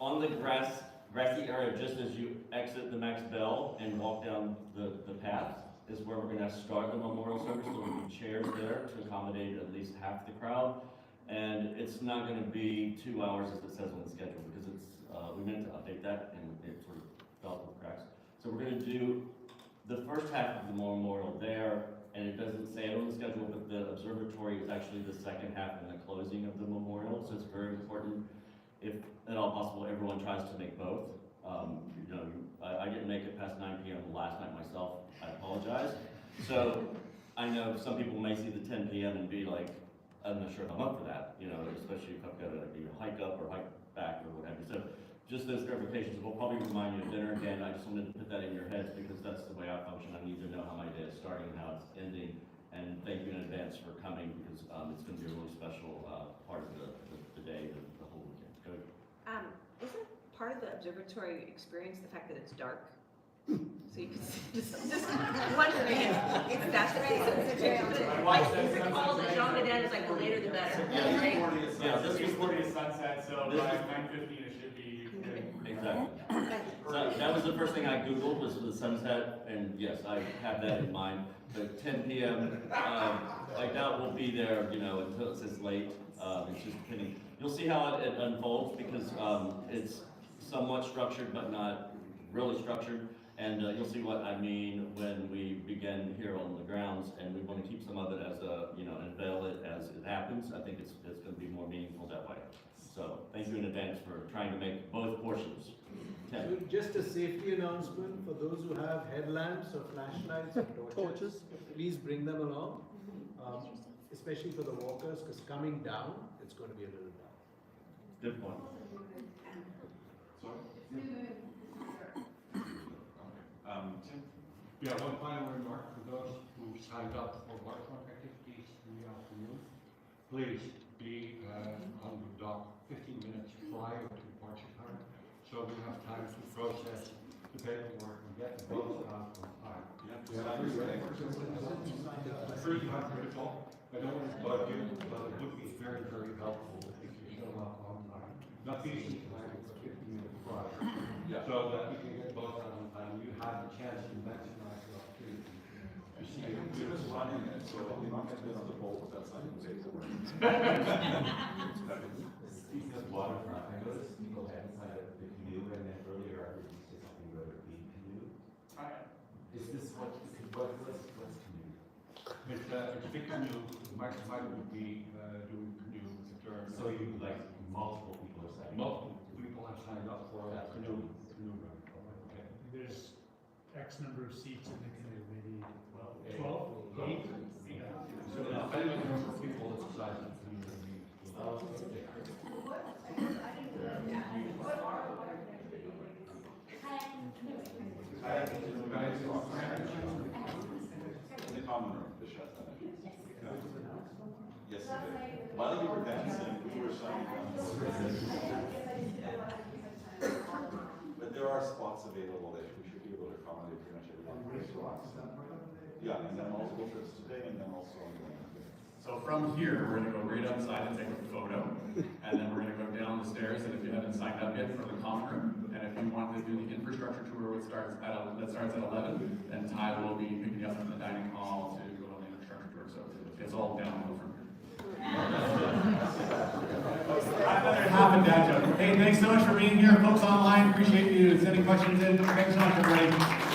On the grassy area, just as you exit the Max Bell and walk down the path, is where we're gonna start the memorial service. There will be chairs there to accommodate at least half the crowd. And it's not gonna be 2 hours as it says on the schedule, because it's, we meant to update that and it sort of fell through the cracks. So we're gonna do the first half of the memorial there, and it doesn't say it on the schedule, but the observatory is actually the second half and the closing of the memorial, so it's very important, if at all possible, everyone tries to make both. You know, I didn't make it past 9 p.m. last night myself, I apologize. So, I know some people may see the 10 p.m. and be like, I'm not sure if I'm up for that, you know, especially if I've got to hike up or hike back or what have you. So, just those clarifications, we'll probably remind you of dinner again. I just wanted to put that in your heads because that's the way I function. I need to know how my day is starting and how it's ending. And thank you in advance for coming because it's going to be a really special part of the day, the whole weekend. Go ahead. Isn't part of the observatory experience the fact that it's dark? So you can just wondering if that's the case. I recall that Jean Gadin is like the later the better. Yeah, this is 40 sunset, so by 9:15 it should be good. Exactly. So that was the first thing I Googled was the sunset, and yes, I have that in mind. But 10 p.m., I doubt we'll be there, you know, until it says late. It's just depending. You'll see how it unfolds because it's somewhat structured, but not really structured. And you'll see what I mean when we begin here on the grounds, and we want to keep some of it as a, you know, unveil it as it happens. I think it's going to be more meaningful that way. So thank you in advance for trying to make both portions. So just a safety announcement for those who have headlamps or flashlights or torches, please bring them along, especially for the walkers, because coming down, it's going to be a little dark. Good point. Tim? Yeah, one final remark for those who signed up for waterfront activities in the afternoon. Please be on the dock 15 minutes prior to departure time, so we have time to process the paperwork and get the boats out on time. Pretty critical. I don't want to bug you, but it would be very, very helpful if you show up on time. Not easy, but 15 minutes prior. So that we can get both out on time. You have a chance to maximize the opportunity. We're just running it, so we're not going to be on the boat without signing the paperwork. Speaking of waterfront, I noticed people hadn't signed up for the canoe, and then earlier I heard you say something about a big canoe. Is this what's canoe? It's a big canoe. Mike would be doing canoe with the term. So you like multiple people are signing up? Multiple people have signed up for a canoe run. Okay. There's X number of seats in the canoe, maybe 12, 8? Yeah. So depending on the number of people, it's the size of the canoe. In the common room, the shut down. Yes, while you were dancing, we were signing up. But there are spots available that we should be able to accommodate pretty much everyone. Yeah, and then multiple trips today, and then also on the. So from here, we're gonna go right outside and take a photo, and then we're gonna go down the stairs, and if you haven't signed up yet for the common room, and if you want to do the infrastructure tour, that starts at 11, then Ty will be picking you up from the dining hall to go on the infrastructure tour, so it's all downhill from here. Another half a dad joke. Hey, thanks so much for being here, folks online, appreciate you sending questions in, thanks so much everybody.